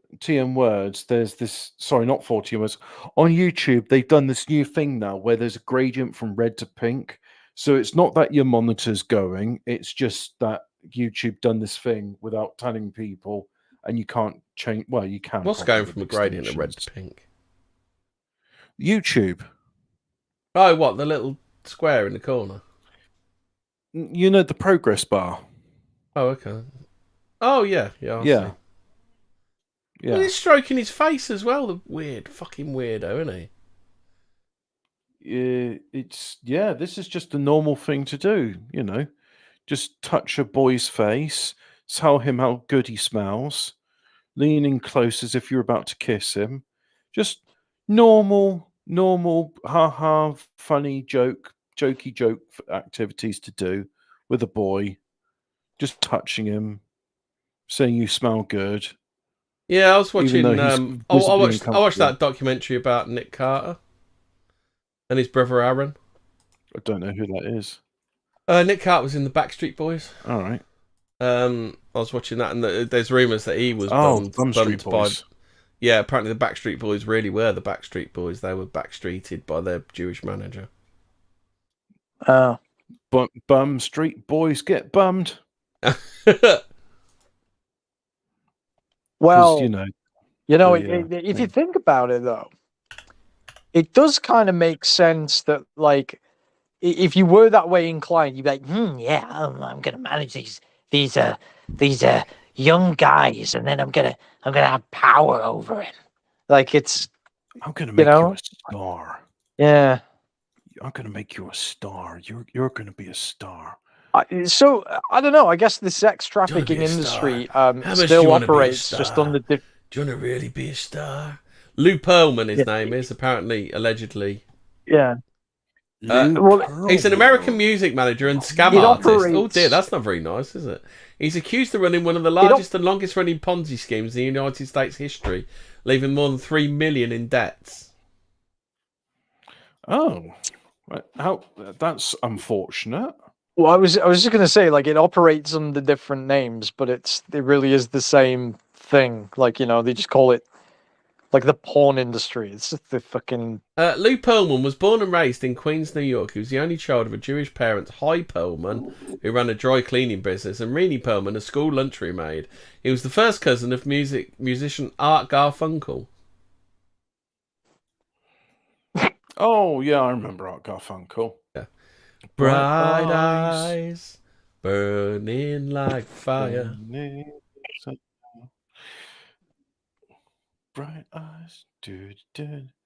words, there's this. Sorry, not 40 words. On YouTube, they've done this new thing now where there's a gradient from red to pink. So it's not that your monitor's going; it's just that YouTube done this thing without telling people, and you can't change. Well, you can. What's probably going with from a gradient of red to extensions. pink? YouTube. Oh, what? The little square in the corner? You know the progress bar. Oh, okay. Oh, yeah. Yeah. I Yeah. see. Yeah. Well, he's stroking his face as well. The fucking weirdo, isn't he? This is just a normal thing to do, just touch a boy's face, tell him how good he smells, lean in close as if you're about to kiss him. Just normal, haha, funny jokey joke activities to do with a boy, just touching him, saying you smell good. Yeah, I was watching. Even though he's I visibly watched uncomfortable. that documentary about Nick Carter and his brother Aaron. I don't know who that is. Nick Carter was in the Backstreet Boys. All right. I was watching that, and there's rumours that he was Bum bummed Street Boys. by. Yeah, apparently the Backstreet Boys really were the Backstreet Boys. They were backstreeted by their Jewish manager. Bum Street Boys get bummed. Well, if you think about it, though, it does kind of make sense that, like, if you were that way inclined, you'd be like, yeah, I'm gonna manage these young guys, and then I'm gonna have power over him. Like, it's I'm gonna make you a star. Yeah, I'm gonna make you a star. You're gonna be a star. So I don't know. I guess the sex trafficking industry still operates just on the. Do you want to really be a star? Lou Pearlman, his name is apparently, allegedly. Yeah. He's an American music manager and scam artist. Oh dear, that's not very nice, is it? He's accused of running one of the largest and longest running Ponzi schemes in the United States history, leaving more than $3 million in debts. Oh, that's unfortunate. Well, I was just gonna say, like, it operates under different names, but it really is the same thing. Like, they just call it like the porn industry. It's just the fucking. Lou Pearlman was born and raised in Queens, New York. He was the only child of a Jewish parent, Hy Pearlman, who ran a dry cleaning business, and Renee Pearlman, a school lunchroom maid. He was the first cousin of musician Art Garfunkel. Oh yeah, I remember Art Garfunkel. Yeah. Bright eyes burning like fire. Bright eyes.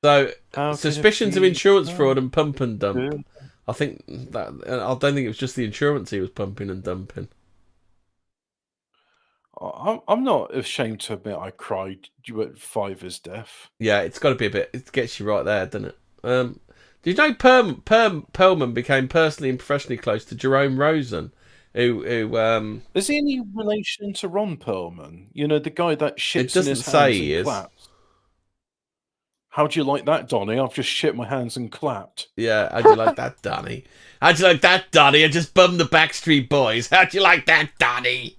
So, suspicions of insurance fraud and pump and dump. I don't think it was just the insurance he was pumping and dumping. I'm not ashamed to admit I cried at Fiverr's death. Yeah, it's got to be a bit. It gets you right there, doesn't it? Did you know Pearlman became personally and professionally close to Jerome Rosen, who is he any relation to Ron Perlman? The guy that shits it doesn't in his say hands he and is. claps. How do you like that, Donny? I've just shit my hands and clapped. Yeah, how'd you like that, Donny? How'd you like that, Donny? I just bummed the Backstreet Boys. How'd you like that, Donny?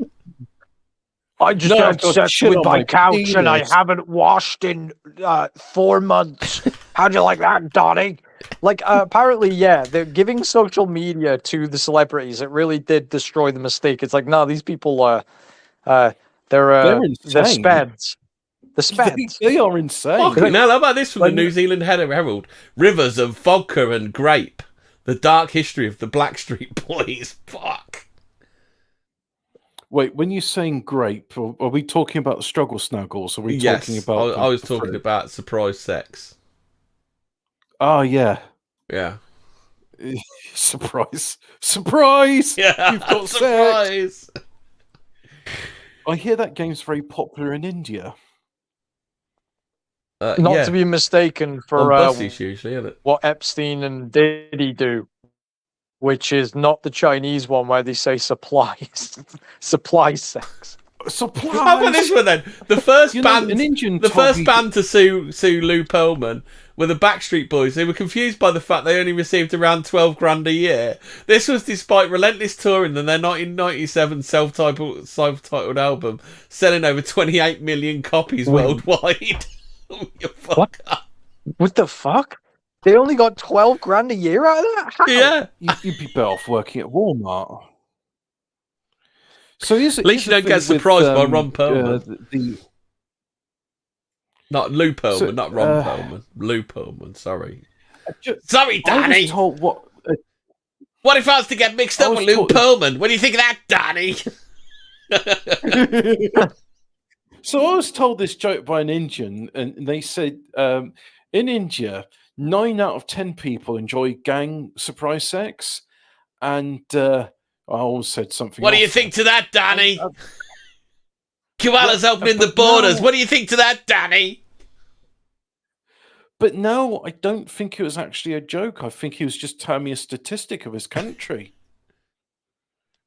I just had sex with my couch and I haven't washed in 4 months. How'd you like that, Donny? Like, apparently, yeah, they're giving social media to the celebrities. It really did destroy the mystique. It's like, no, these people they're speds. The speds. They are insane. Fucking hell, how about this from the New Zealand Herald? Rivers of vodka and grape. The dark history of the Blackstreet Boys. Fuck. Wait, when you're saying grape, are we talking about the struggle snuggles? Are we talking about... I was talking about surprise sex. Oh, yeah. Yeah. Surprise. Surprise! Yeah, you've got surprise! Sex. I hear that game's very popular in India. Not to be mistaken for buses, usually, isn't it? what Epstein and Diddy do. which is not the Chinese one where they say supplies, supply sex. Supplies. How about this one then? The first band, an Indian the told first me- band to sue Lou Pearlman were the Backstreet Boys. They were confused by the fact they only received around $12,000 a year. This was despite relentless touring and their 1997 self-titled album selling over 28 million copies worldwide. What? What the fuck? They only got $12,000 a year out of that? How? Yeah. You'd be better off working at Walmart. So at least you don't get surprised by Ron Perlman. Not Lou Pearlman, not Ron Perlman. Lou Pearlman, sorry. Sorry, Danny! I was told What if I was to get mixed up with Lou Pearlman? What do you think of that, Danny? So I was told this joke by an Indian, and they said in India, 9 out of 10 people enjoy gang surprise sex, and I always said something. What do you think to that, Danny? Koala's opening the borders. What do you think to that, Danny? But no, I don't think it was actually a joke. I think he was just telling me a statistic of his country.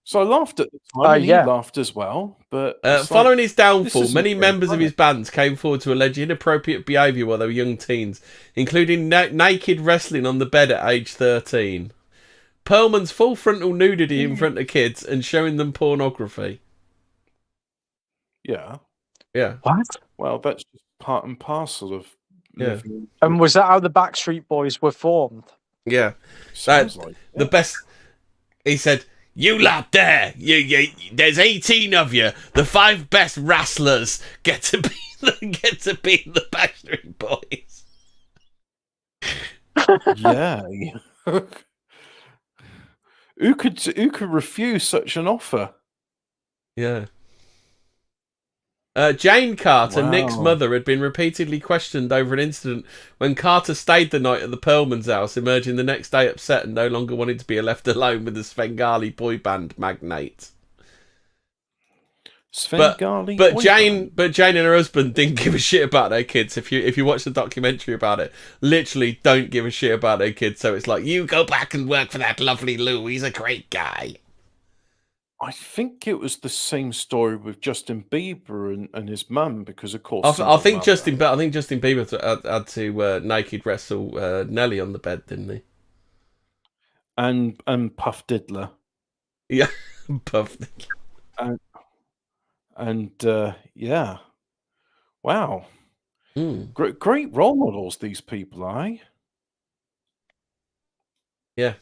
So I laughed at the time, and he laughed as well. But following his downfall, many members of his bands came forward to allege inappropriate behaviour while they were young teens, including naked wrestling on the bed at age 13. Pearlman's full frontal nudity in front of kids and showing them pornography. Yeah. What? Well, that's just part and parcel of living. And was that how the Backstreet Boys were formed? Yeah. Sounds like the best. He said, "You lot there, there's 18 of you. The 5 best wrestlers get to be the Backstreet Boys." Yeah. Who could refuse such an offer? Yeah. Jane Carter, Wow. Nick's mother, had been repeatedly questioned over an incident when Carter stayed the night at the Pearlman's house, emerging the next day upset and no longer wanting to be left alone with the Svengali boy band magnate. Svengali but boy Jane band. and her husband didn't give a shit about their kids. If you watch the documentary about it, literally don't give a shit about their kids. So it's like, you go back and work for that lovely Lou. He's a great guy. I think it was the same story with Justin Bieber and his mum, because of course I think Justin Bieber had to naked wrestle Nelly on the bed, didn't he? And Puff Diddler. Yeah, Puff Diddler. And yeah, wow, great role models. These people, Yeah.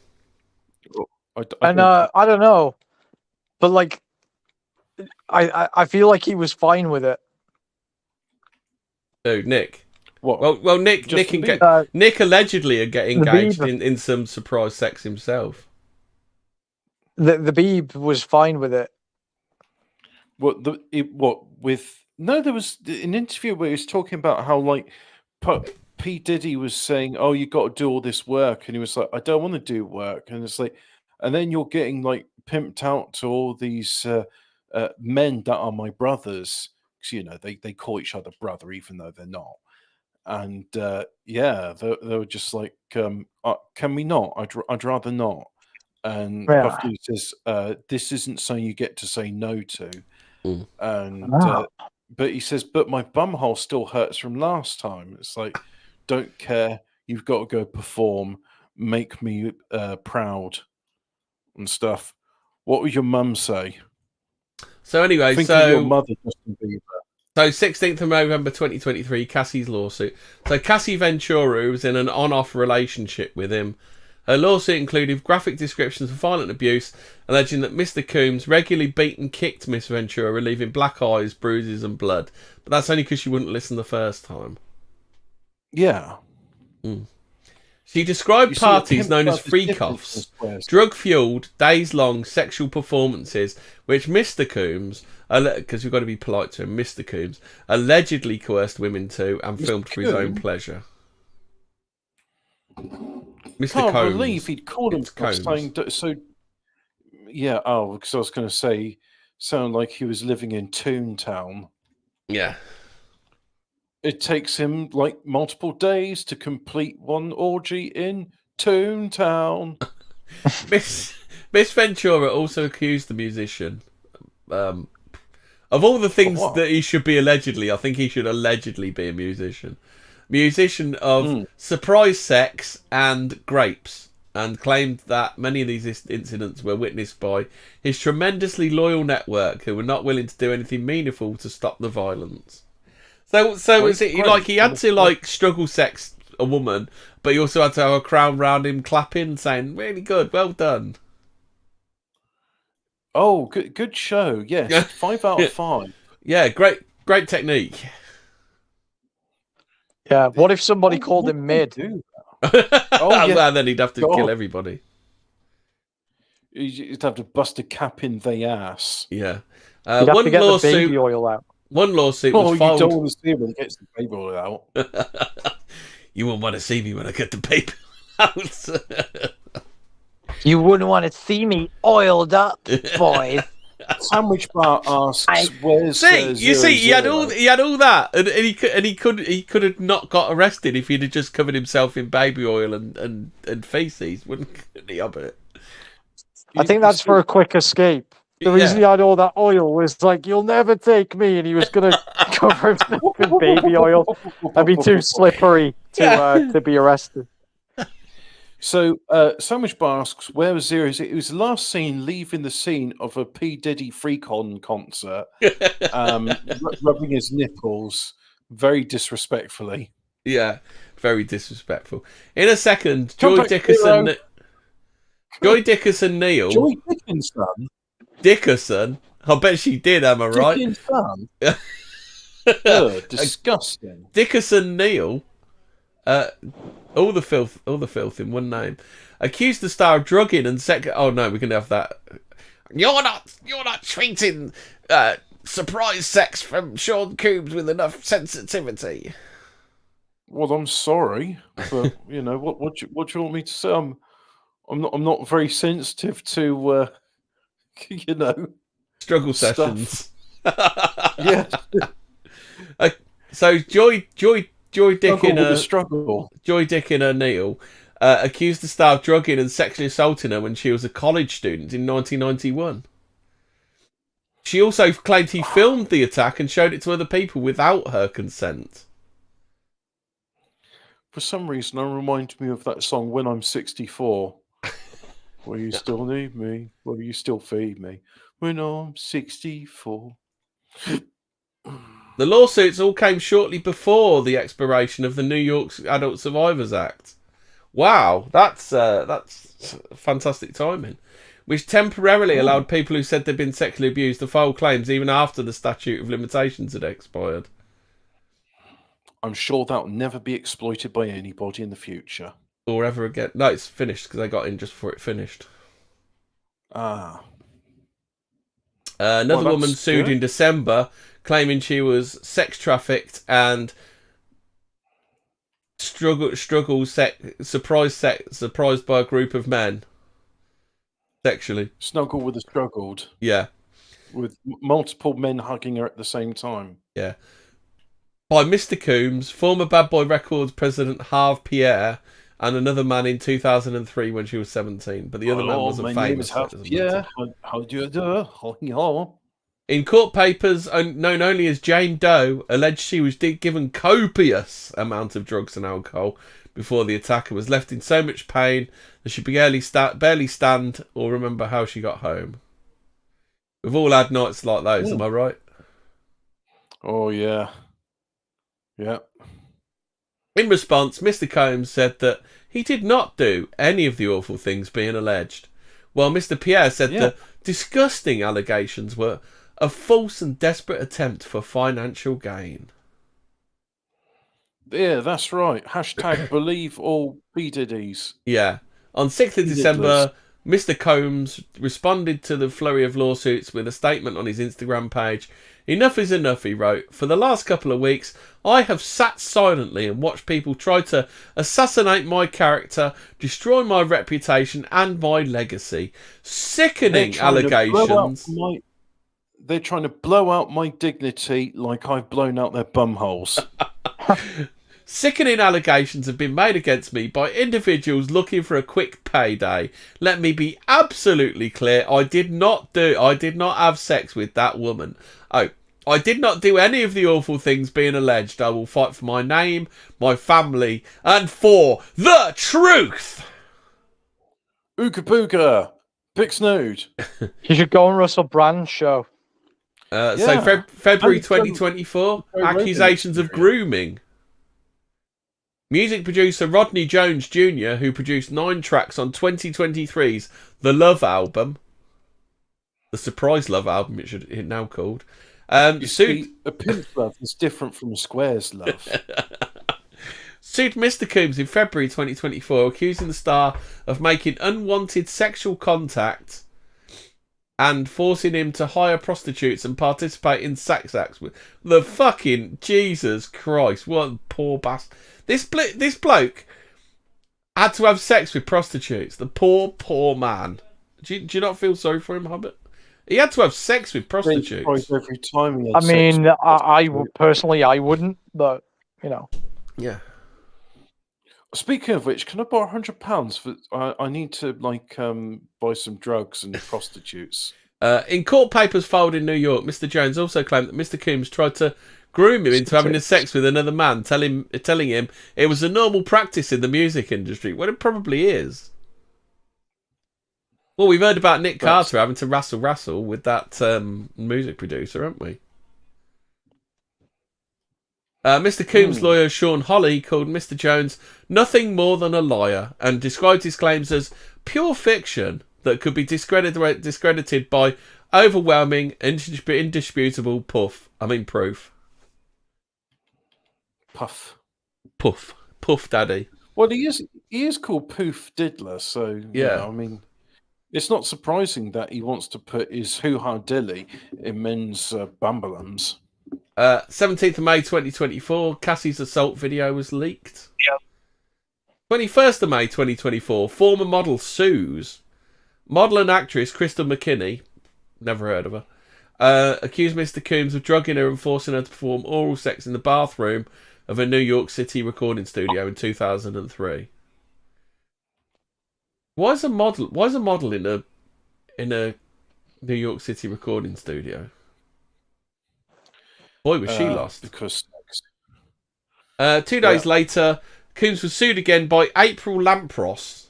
I don't know, but like, I feel like he was fine with it. Oh, Nick. What? Well, Nick allegedly are getting engaged in some surprise sex himself. The Beeb was fine with it. There was an interview where he was talking about how like P. Diddy was saying, "Oh, you got to do all this work," and he was like, "I don't want to do work," and it's like, and then you're getting like pimped out to all these men that are my brothers, because they call each other brother even though they're not, and they were just like, "Can we not? I'd rather not." And Puff Daddy says, "This isn't something you get to say no to." And but he says, "But my bumhole still hurts from last time." It's like, don't care. You've got to go perform. Make me proud and stuff. What would your mum say? So anyway, Think of your mother, Justin Bieber. So 16th of November 2023, Cassie's lawsuit. So Cassie Ventura was in an on-off relationship with him. Her lawsuit included graphic descriptions of violent abuse, alleging that Mr. Coombs regularly beat and kicked Miss Ventura, relieving black eyes, bruises and blood. But that's only because she wouldn't listen the first time. Yeah. She described parties known as freak-offs, drug-fueled, days-long sexual performances, which Mr. Coombs, because we've got to be polite to him, Mr. Coombs, allegedly coerced women to and filmed for his own pleasure. Mr. Can't Combs. believe he'd called himself saying so. Yeah, because I was going to say, sound like he was living in Toontown. Yeah. It takes him like multiple days to complete one orgy in Toontown. Miss Ventura also accused the musician of all the things that he should be allegedly. I think he should allegedly be a musician. Musician of surprise sex and grapes, and claimed that many of these incidents were witnessed by his tremendously loyal network, who were not willing to do anything meaningful to stop the violence. So was it like he had to like struggle sex a woman, but he also had to have a crowd round him clapping, saying, "Really good, well done." Oh, good show. Yes, 5 out of 5. Yeah, great technique. Yeah. What if somebody called him mid? Well, then he'd have to kill everybody. You'd have to bust a cap in the ass. Yeah. You'd have to get the baby oil out. One lawsuit was filed. You don't want to see him when he gets the baby oil out. You won't want to see me when I get the baby out. You wouldn't want to see me oiled up, boys. Sandwich Bar asks, "Where's he had all that, and he could have not got arrested if he'd have just covered himself in baby oil and feces, wouldn't he? I think that's for a quick escape. The reason he had all that oil was like, "You'll never take me," and he was going to cover himself in baby oil. That'd be too slippery to be arrested. So, Sandwich Bar asks, "Where was Zero?" It was last seen leaving the scene of a P. Diddy Freecon concert, rubbing his nipples very disrespectfully. Yeah, very disrespectful. In a second, Joy Dickerson Neal. Joy Dickinson? Dickerson? I bet she did, am I right? Dickinson? Disgusting. Dickerson Neal. All the filth in one name. Accused the star of drugging and sex. Oh no, we can have that. You're not treating surprise sex from Sean Coombs with enough sensitivity. Well, I'm sorry, but you know what do you want me to say? I'm not very sensitive to struggle stuff. Sessions. Yeah. So Joy Dick in her Neal accused the star of drugging and sexually assaulting her when she was a college student in 1991. She also claimed he filmed the attack and showed it to other people without her consent. For some reason, that reminds me of that song "When I'm 64." Will you still need me? Will you still feed me? When I'm 64. The lawsuits all came shortly before the expiration of the New York Adult Survivors Act. Wow, that's fantastic timing. Which temporarily allowed people who said they'd been sexually abused to file claims even after the statute of limitations had expired. I'm sure that'll never be exploited by anybody in the future. Or ever again. No, it's finished because they got in just before it finished. Another woman sued in December, claiming she was sex trafficked and surprised by a group of men sexually. Snuggle with a struggled. Yeah. With multiple men hugging her at the same time. Yeah. By Mr. Coombs, former Bad Boy Records president Harve Pierre, and another man in 2003 when she was 17. But the other man wasn't famous. Yeah, how do you do? In court papers, known only as Jane Doe, alleged she was given copious amount of drugs and alcohol before the attack and was left in so much pain that she barely stand or remember how she got home. We've all had nights like those, am I right? Oh, yeah. Yeah. In response, Mr. Combs said that he did not do any of the awful things being alleged, while Mr. Pierre said the disgusting allegations were a false and desperate attempt for financial gain. Yeah, that's right. Hashtag believe all P. Diddy's. Yeah. On 6th of December, Mr. Combs responded to the flurry of lawsuits with a statement on his Instagram page. "Enough is enough," he wrote. "For the last couple of weeks, I have sat silently and watched people try to assassinate my character, destroy my reputation and my legacy. Sickening allegations." They're trying to blow out my dignity like I've blown out their bumholes. Sickening allegations have been made against me by individuals looking for a quick payday. Let me be absolutely clear. I did not have sex with that woman. Oh, I did not do any of the awful things being alleged. I will fight for my name, my family, and for the truth. Ooga booga. Big snood. You should go on Russell Brand's show. So February 2024, accusations of grooming. Music producer Rodney Jones Jr., who produced 9 tracks on 2023's The Love Album, the Surprise Love Album it should now called, see, a pimp's love is different from a square's love. Sued Mr. Coombs in February 2024, accusing the star of making unwanted sexual contact and forcing him to hire prostitutes and participate in sex acts with the fucking Jesus Christ. What a poor bastard. This bloke had to have sex with prostitutes. The poor man. Do you not feel sorry for him, Hobbit? He had to have sex with prostitutes. Every time he I mean, I personally, I wouldn't, but, you know. Yeah. Speaking of which, can I borrow £100 for? I need to buy some drugs and prostitutes. In court papers filed in New York, Mr. Jones also claimed that Mr. Coombs tried to groom him into having a sex with another man, telling him it was a normal practice in the music industry. Well, it probably is. Well, we've heard about Nick Carter having to wrestle with that music producer, haven't we? Mr. Coombs' lawyer Sean Holley called Mr. Jones nothing more than a liar and described his claims as pure fiction that could be discredited by overwhelming, indisputable proof. Puff Daddy. Well, he is called Poof Diddler, so yeah. I mean, it's not surprising that he wants to put his hoo-ha dilly in men's bumbalums. 17th of May 2024, Cassie's assault video was leaked. 21st of May 2024, former model sues. Model and actress Crystal McKinney, never heard of her, accused Mr. Coombs of drugging her and forcing her to perform oral sex in the bathroom of a New York City recording studio in 2003. Why is a model in a New York City recording studio? Boy, was she lost. Because 2 days later, Coombs was sued again by April Lampros.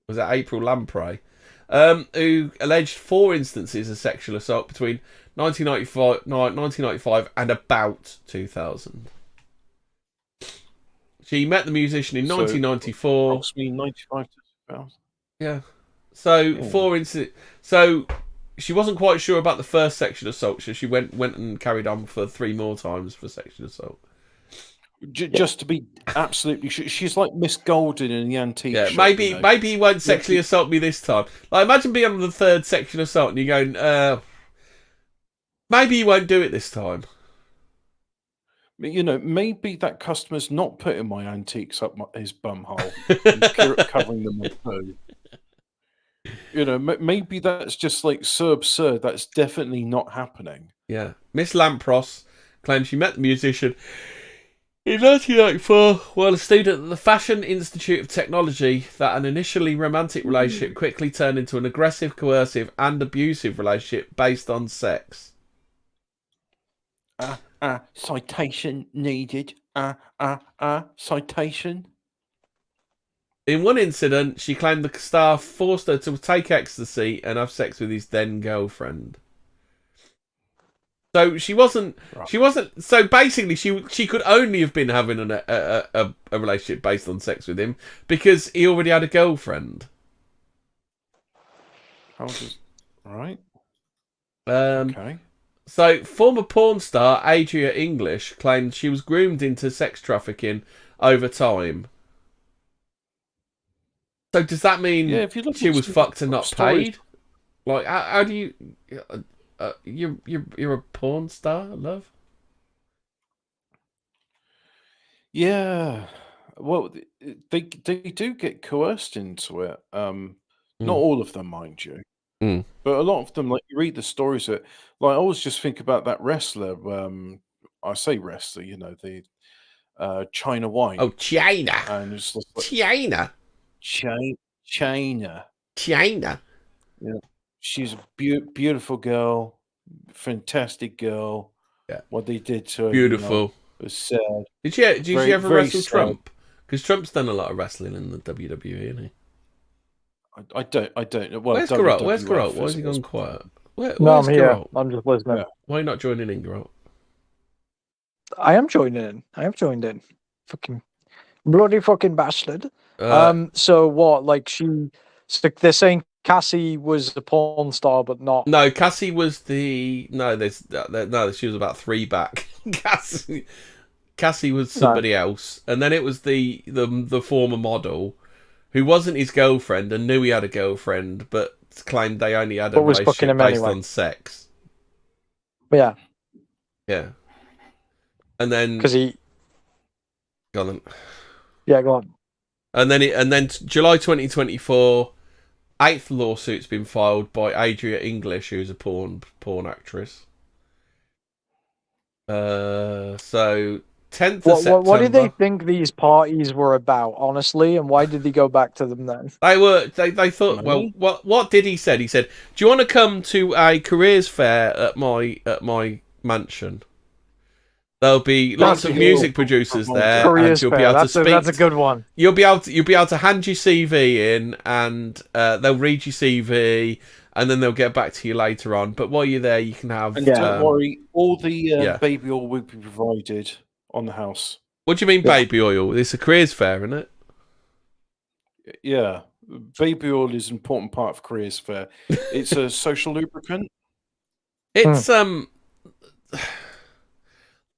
Was that April Lamprey? Who alleged 4 instances of sexual assault between 1995 and about 2000. She met the musician in 1994. Approximately 95 to 2000. Yeah. So 4 incidents. So she wasn't quite sure about the first sexual assault, so she went and carried on for 3 more times for sexual assault. Just to be absolutely sure, she's like Miss Golden in the antique. Yeah, shop, maybe he won't sexually assault me this time. Like, imagine being on the 3rd sexual assault and you're going, maybe he won't do it this time. You know, maybe that customer's not putting my antiques up his bum hole and covering them with poo. You know, maybe that's just like so absurd. That's definitely not happening. Yeah. Miss Lampros claims she met the musician in 1994 while a student at the Fashion Institute of Technology, that an initially romantic relationship quickly turned into an aggressive, coercive and abusive relationship based on sex. Citation needed. Citation. In one incident, she claimed the staff forced her to take ecstasy and have sex with his then girlfriend. So she wasn't. So basically, she could only have been having a relationship based on sex with him because he already had a girlfriend. Right. Okay. So former porn star Adria English claimed she was groomed into sex trafficking over time. So does that mean she was fucked and not paid? Like, how do you? You're a porn star, love? Yeah. Well, they do get coerced into it. Not all of them, mind you. But a lot of them, like, you read the stories that, like, I always just think about that wrestler. I say wrestler, you know, the China White. Oh, China. And it's just like, China. China. Yeah. She's a beautiful girl, fantastic girl. Yeah. What they did to her, Beautiful. Was sad. Did she ever very wrestle sad. Trump? Because Trump's done a lot of wrestling in the WWE, hasn't he? I don't know. Well, Where's Garot? WWF Why has is he gone quiet? No, Where's I'm here. Garot? I'm just listening. Yeah. Why are you not joining in, Garot? I am joining in. Fucking bloody fucking bastard. So what? Like they're saying Cassie was a porn star, but not. No, Cassie was she was about 3 back. Cassie was somebody else, and then it was the former model who wasn't his girlfriend and knew he had a girlfriend, but claimed they only had a relationship based on sex. Yeah. Yeah. And then because he. Go on. Yeah, go on. And then July 2024, 8th lawsuit's been filed by Adria English, who's a porn actress. So 10th of September. What did they think these parties were about, honestly, and why did they go back to them then? They thought, well, what did he said? He said, "Do you want to come to a careers fair at my mansion? There'll be lots of music producers there, and you'll be able to speak. That's a good one. You'll be able to hand your CV in, and they'll read your CV, and then they'll get back to you later on. But while you're there, you can have. And don't worry, all the baby oil will be provided on the house. What do you mean, baby oil? It's a careers fair, isn't it? Yeah, baby oil is an important part of careers fair. It's a social lubricant. It's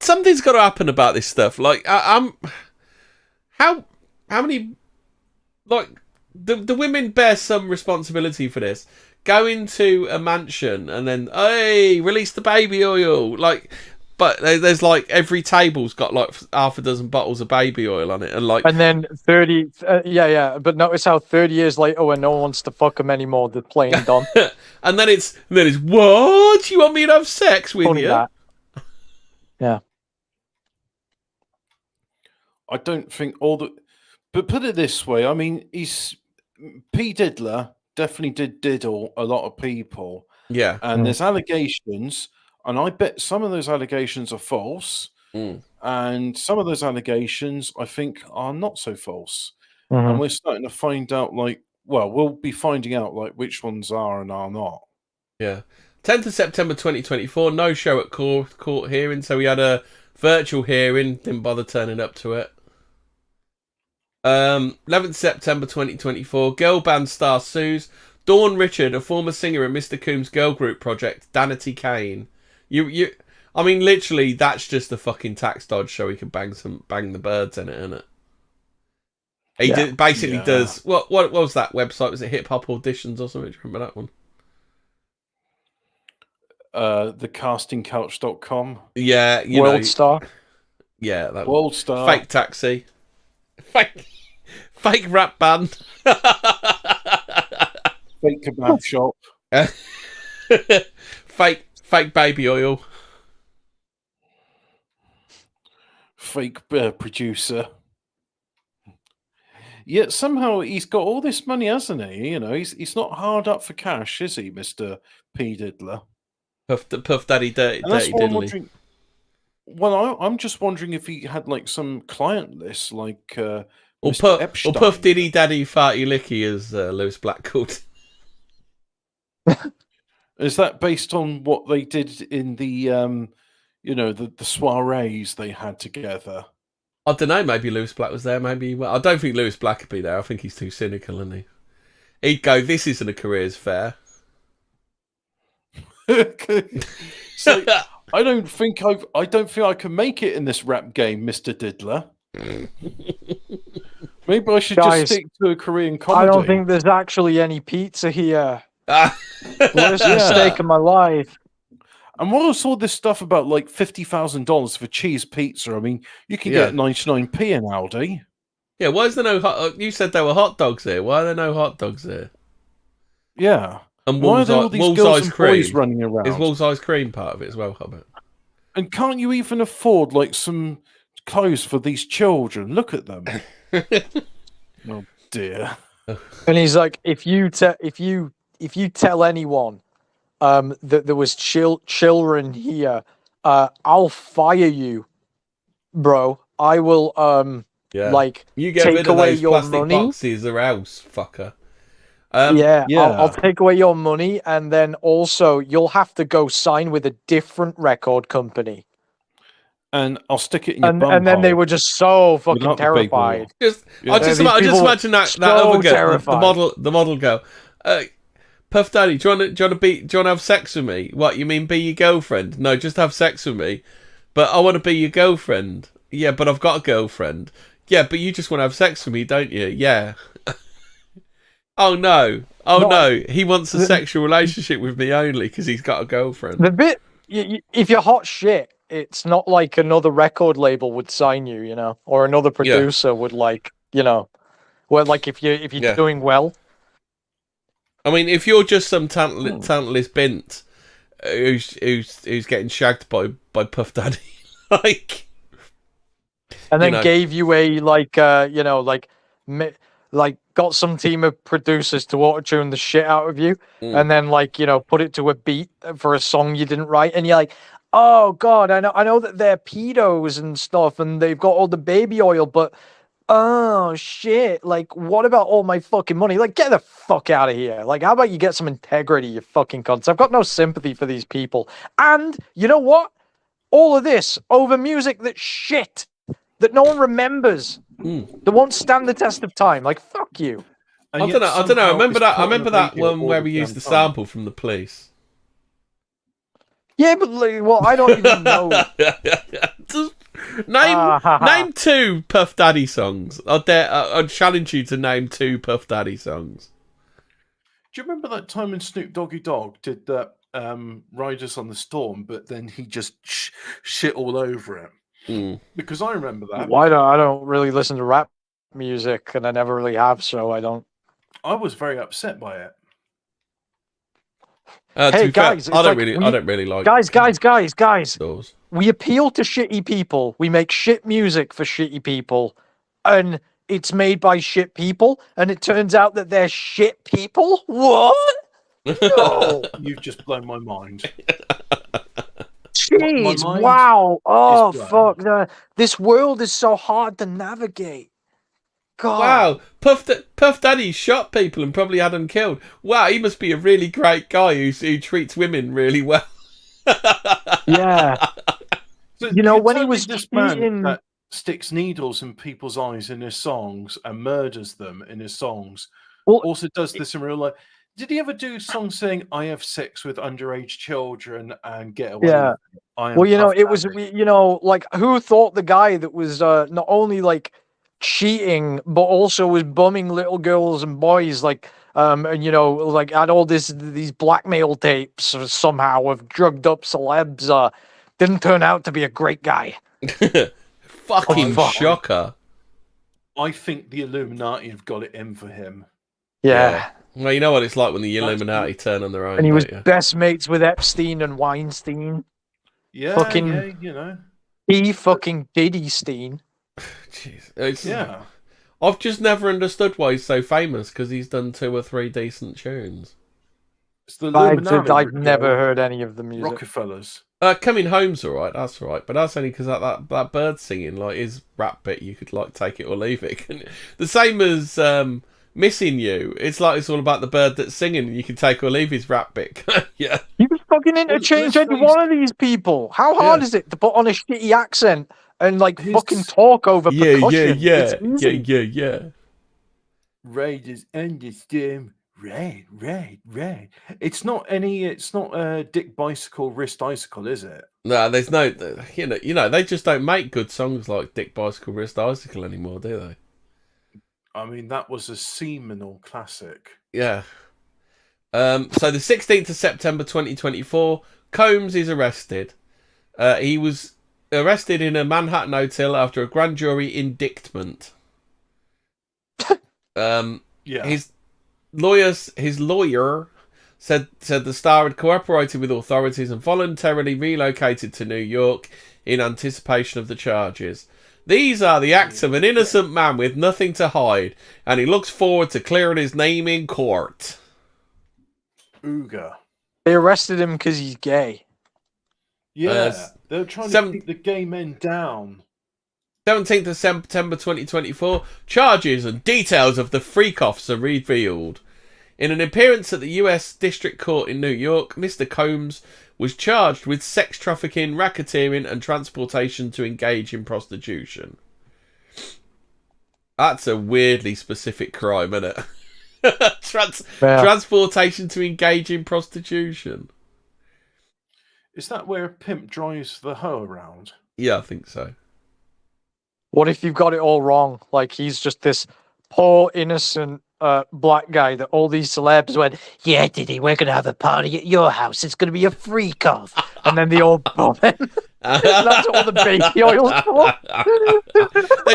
something's got to happen about this stuff. Like, how many, like, the women bear some responsibility for this. Go into a mansion and then, hey, release the baby oil. Like, but there's like every table's got like half a dozen bottles of baby oil on it, and then 30, But notice how 30 years later, when no one wants to fuck them anymore, they're playing done. and then it's what? You want me to have sex with you? That. Yeah. I don't think but put it this way. I mean, P. Diddler definitely did diddle a lot of people. Yeah. And there's allegations, and I bet some of those allegations are false. And some of those allegations, I think, are not so false. And we're starting to find out, we'll be finding out, which ones are and are not. Yeah. 10th of September 2024, no show at court hearing, so we had a virtual hearing, didn't bother turning up to it. 11th September 2024, girl band star sues Dawn Richard, a former singer in Mr. Coombs' girl group project, Danity Kane. I mean, literally, that's just a fucking tax dodge so he can bang the birds in it, isn't it? He does. What was that website? Was it Hip Hop Auditions or something? Do you remember that one? Thecastingcouch.com. Yeah, World Star. Yeah, that World Star. Fake Taxi. Fake rap band. Fake kebab shop. fake baby oil. Fake producer. Yet somehow he's got all this money, hasn't he? You know, he's not hard up for cash, is he, Mr. P. Diddler? Puff Daddy Dirty Diddly. Well, I'm just wondering if he had some client list, or Puff Diddy Daddy Farty Licky, as Lewis Black called. Is that based on what they did in the the soirees they had together? I don't know. Maybe Lewis Black was there. Maybe I don't think Lewis Black would be there. I think he's too cynical, isn't he? He'd go, "This isn't a careers fair." So I don't think I can make it in this rap game, Mr. Diddler. Maybe I should just stick to a Korean comedy. I don't think there's actually any pizza here. Worst mistake of my life. And what I saw this stuff about $50,000 for cheese pizza. I mean, you can get 99p in Aldi. Yeah, why is there no you said there were hot dogs here. Why are there no hot dogs here? Yeah. And why are there all these girls and boys running around? Is Wolves Ice Cream part of it as well, Hobbit? And can't you even afford some clothes for these children. Look at them. Oh dear. And he's like, if you tell anyone that there was children here, I'll fire you, bro. I will like you get take rid of away those your plastic money. boxes or else, fucker. Yeah, yeah. I'll take away your money, and then also you'll have to go sign with a different record company. And I'll stick it in your bum And then they hole were just so fucking without the big hole. terrified. I just imagine that other girl, terrified. the model girl. Puff Daddy, do you want to have sex with me? What, you mean be your girlfriend? No, just have sex with me. But I want to be your girlfriend. Yeah, but I've got a girlfriend. Yeah, but you just want to have sex with me, don't you? Yeah. Oh no. No. He wants a sexual relationship with me only because he's got a girlfriend. The bit, if you're hot shit, it's not like another record label would sign you, you know, or another producer would like, you know, well, like if you're doing well. I mean, if you're just some talentless bint who's getting shagged by Puff Daddy, like, and then gave you a like got some team of producers to auto-tune the shit out of you, and then put it to a beat for a song you didn't write, and you're like, oh god, I know that they're pedos and stuff, and they've got all the baby oil, but oh shit, like what about all my fucking money? Like, get the fuck out of here. Like, how about you get some integrity, you fucking cunts? I've got no sympathy for these people. And you know what? All of this over music that's shit, that no one remembers, that won't stand the test of time. Like, fuck you. I don't know. I remember that one where we used the sample from The Police. Yeah, but I don't even know. Name 2 Puff Daddy songs. I'd challenge you to name 2 Puff Daddy songs. Do you remember that time when Snoop Doggy Dogg did that Riders on the Storm, but then he just shit all over it? Because I remember that. I don't really listen to rap music, and I never really have, so I don't. I was very upset by it. Hey guys, I don't really like. Guys. Those. We appeal to shitty people. We make shit music for shitty people, and it's made by shit people. And it turns out that they're shit people. What? No, you've just blown my mind. Jeez! Wow! Oh fuck! This world is so hard to navigate. God. Wow, Puff Daddy shot people and probably had them killed. Wow, he must be a really great guy who treats women really well. Yeah. So when he was this man that sticks needles in people's eyes in his songs and murders them in his songs, also does this in real life. Did he ever do songs saying "I have sex with underage children and get away"? Yeah. Well, it was like, who thought the guy that was not only like cheating but also was bumming little girls and boys, like and like had all these blackmail tapes somehow of drugged up celebs, didn't turn out to be a great guy. Fucking shocker. I think the Illuminati have got it in for him. Yeah. Well, you know what it's like when the Illuminati turn on their own. And he was best mates with Epstein and Weinstein. Yeah, fucking, he fucking Diddy-stein. Jeez. I've just never understood why he's so famous, because he's done 2 or 3 decent tunes. It's the Illuminati. I've never heard any of the music. Rockefellers. Coming Home's alright, that's right, but that's only because that bird singing, like, his rap bit, you could like take it or leave it. The same as Missing You. It's like it's all about the bird that's singing, and you can take or leave his rap bit. Yeah. You can fucking interchange any one of these people. How hard is it to put on a shitty accent and like fucking talk over percussion? Yeah. Raiders understand. Right. It's not Dick Bicycle, Wrist Icicle, is it? No, there's no, they just don't make good songs like Dick Bicycle, Wrist Icicle anymore, do they? I mean, that was a seminal classic. Yeah. So the 16th of September 2024, Combs is arrested. He was arrested in a Manhattan hotel after a grand jury indictment. His lawyer said the star had cooperated with authorities and voluntarily relocated to New York in anticipation of the charges. These are the acts of an innocent man with nothing to hide, and he looks forward to clearing his name in court. Ooga. They arrested him because he's gay. Yeah, they're trying to keep the gay men down. 17th of September 2024, charges and details of the freak-offs are revealed. In an appearance at the US District Court in New York, Mr. Combs was charged with sex trafficking, racketeering, and transportation to engage in prostitution. That's a weirdly specific crime, isn't it? Transportation to engage in prostitution. Is that where a pimp drives the hoe around? Yeah, I think so. What if you've got it all wrong? Like, he's just this poor, innocent black guy that all these celebs went, yeah, Diddy, we're going to have a party at your house. It's going to be a freak-off. And then they all bomb him. That's all the baby oil's for.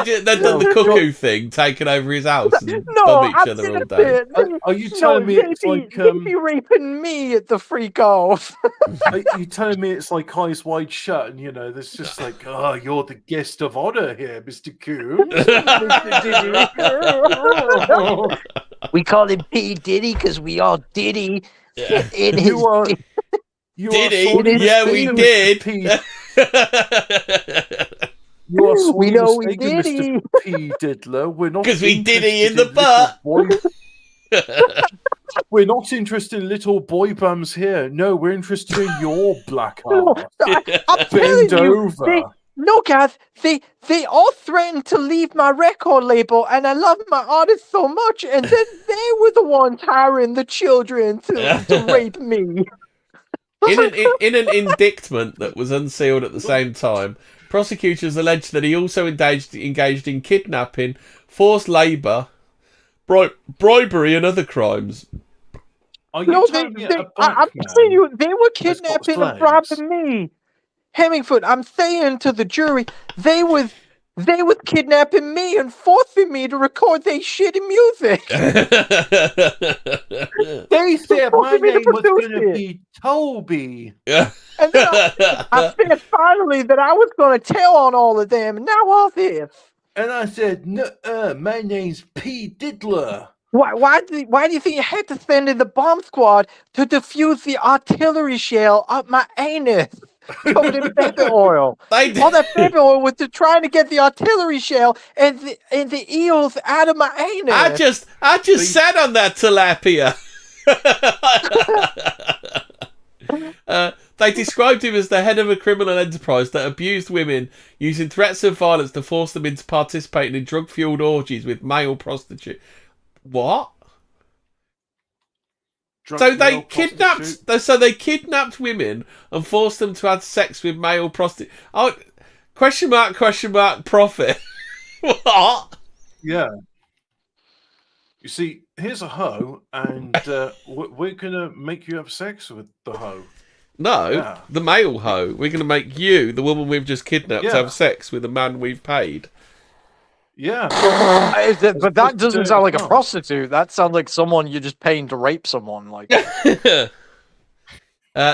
They've done the cuckoo thing, taking over his house and bomb each other all day. Are you telling me it's like... They'd be raping me at the freak-off. Are you telling me it's like Eyes Wide Shut and, you know, there's just like, oh, you're the guest of honor here, Mr. Coombs. We call him P. Diddy because we all Diddy in his... Diddy? Yeah, we did. You are so we know mistaken, we did Mr. P. Diddler. We're not because we did it in interested the butt. We're not interested in little boy bums here. No, we're interested in your black heart. I'm Bend telling you, over. No, Gav, they all threatened to leave my record label, and I love my artist so much, and then they were the ones hiring the children to rape me. In an indictment that was unsealed at the same time, prosecutors alleged that he also engaged in kidnapping, forced labour, bribery, and other crimes. I'm telling you, they were kidnapping and bribing me. Hemmingford, I'm saying to the jury, they were kidnapping me and forcing me to record their shitty music. They said my name was going to be Toby. Yeah. And then I said finally that I was going to tell on all of them, and now all this. And I said, no, my name's P. Diddler. Why do you think you had to send in the bomb squad to defuse the artillery shell up my anus? Covered in baby oil. All that baby oil was to trying to get the artillery shell and the eels out of my anus. I just sat on that tilapia. They described him as the head of a criminal enterprise that abused women, using threats of violence to force them into participating in drug-fueled orgies with male prostitutes. What? So they kidnapped women and forced them to have sex with male prostitutes. Oh, question mark, profit. What? Yeah. You see, here's a hoe, and we're going to make you have sex with the hoe. No, the male hoe. We're going to make you, the woman we've just kidnapped, have sex with the man we've paid. Yeah. But that doesn't sound like a prostitute. That sounds like someone you're just paying to rape someone. Like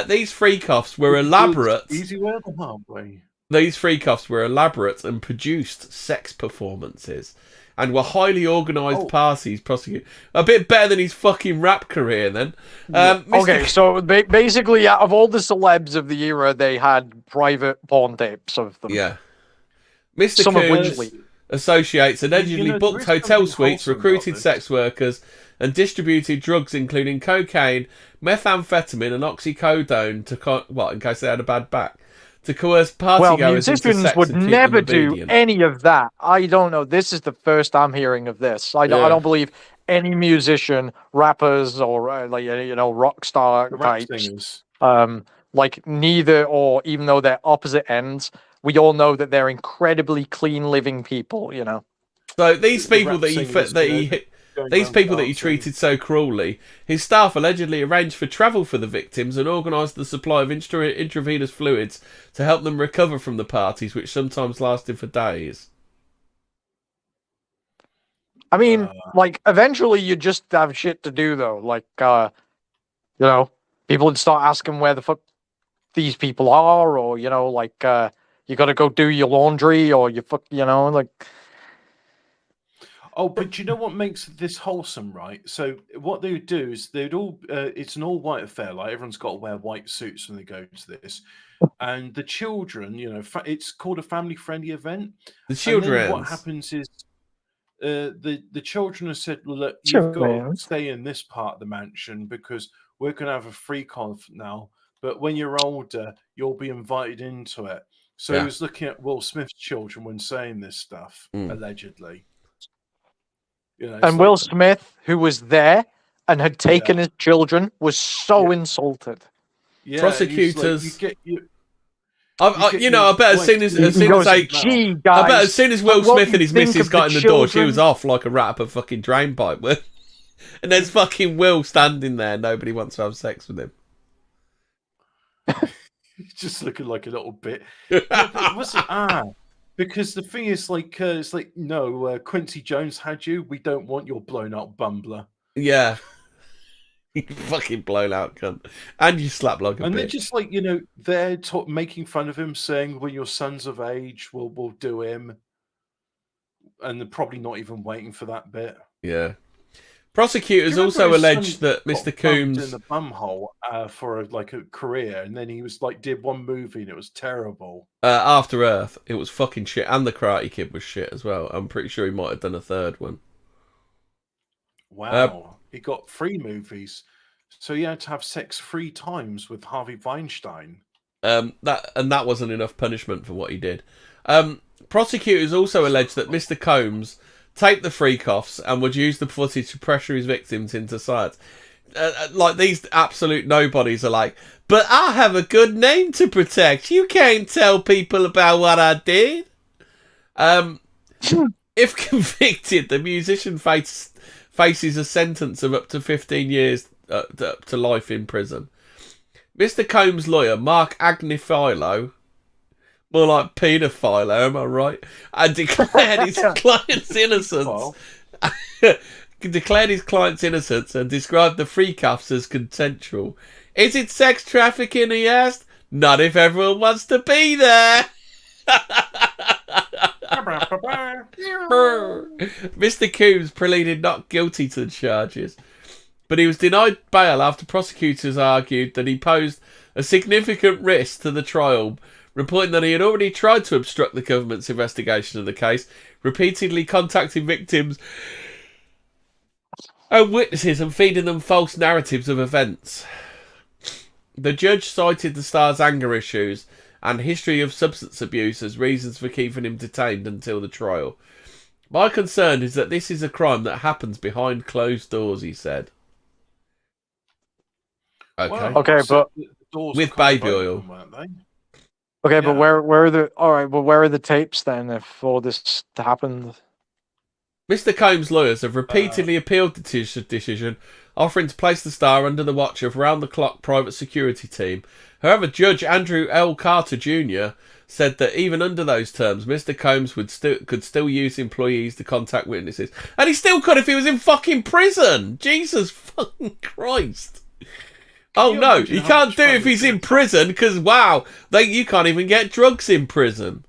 these freak-offs were elaborate. Easy way or the hard way. These freak-offs were elaborate and produced sex performances and were highly organised parties prosecuted. A bit better than his fucking rap career, then. Okay, so basically, out of all the celebs of the era, they had private porn tapes of them. Yeah. Mr. Coons associates allegedly booked hotel suites, recruited sex workers, and distributed drugs including cocaine, methamphetamine, and oxycodone to in case they had a bad back, to coerce partygoers into sex. Musicians would never do any of that. I don't know. This is the first I'm hearing of this. I don't believe any musician, rappers, or rock star types, neither, or even though they're opposite ends. We all know that they're incredibly clean living people, you know. So these people that he treated so cruelly, his staff allegedly arranged for travel for the victims and organised the supply of intravenous fluids to help them recover from the parties, which sometimes lasted for days. I mean, eventually you just have shit to do, though. People would start asking where the fuck these people are, or, you got to go do your laundry or like. Oh, but you know what makes this wholesome, right? So what they would do is they'd all, it's an all-white affair. Like everyone's got to wear white suits when they go to this. And the children, it's called a family-friendly event. The And children. then what happens is the children have said, well, look, you've got to stay in this part of the mansion because we're going to have a freak-off now. But when you're older, you'll be invited into it. So he was looking at Will Smith's children when saying this stuff, allegedly. And Will Smith, who was there and had taken his children, was so insulted. Yeah, prosecutors. I bet as soon as Will Smith and his missus got in the door, she was off like a rat up a fucking drain pipe. And there's fucking Will standing there. Nobody wants to have sex with him. He's just looking like a little bit. Because the thing is, it's like, no, Quincy Jones had you. We don't want your blown out bumbler. Yeah. You fucking blown out cunt. And you slap like a bitch. And they're just like, they're making fun of him, saying, when your son's of age, we'll do him. And they're probably not even waiting for that bit. Yeah. Prosecutors also alleged that Mr. Coombs in the bumhole for a career, and then he was did one movie and it was terrible. After Earth, it was fucking shit, and The Karate Kid was shit as well. I'm pretty sure he might have done a third one. Wow, he got 3 movies, so he had to have sex 3 times with Harvey Weinstein. That wasn't enough punishment for what he did. Prosecutors also alleged that Mr. Combs taped the freak-offs and would use the footage to pressure his victims into silence. These absolute nobodies are like, but I have a good name to protect. You can't tell people about what I did. If convicted, the musician faces a sentence of up to 15 years to life in prison. Mr. Combs' lawyer, Mark Agnifilo, more like paedophile, am I right? And declared his client's innocence. Declared his client's innocence and described the free cuffs as consensual. Is it sex trafficking, he asked? Not if everyone wants to be there. Mr. Coombs pleaded not guilty to the charges, but he was denied bail after prosecutors argued that he posed a significant risk to the trial, reporting that he had already tried to obstruct the government's investigation of the case, repeatedly contacting victims and witnesses and feeding them false narratives of events. The judge cited the star's anger issues and history of substance abuse as reasons for keeping him detained until the trial. My concern is that this is a crime that happens behind closed doors, he said. Okay. Well, okay, but with baby oil. Okay, but where are the tapes then if all this happened? Mr. Combs' lawyers have repeatedly appealed the decision, offering to place the star under the watch of round-the-clock private security team. However, Judge Andrew L. Carter Jr. said that even under those terms, Mr. Combs could still use employees to contact witnesses. And he still could if he was in fucking prison! Jesus fucking Christ! Oh no, he can't do it if he's in prison, because wow, you can't even get drugs in prison.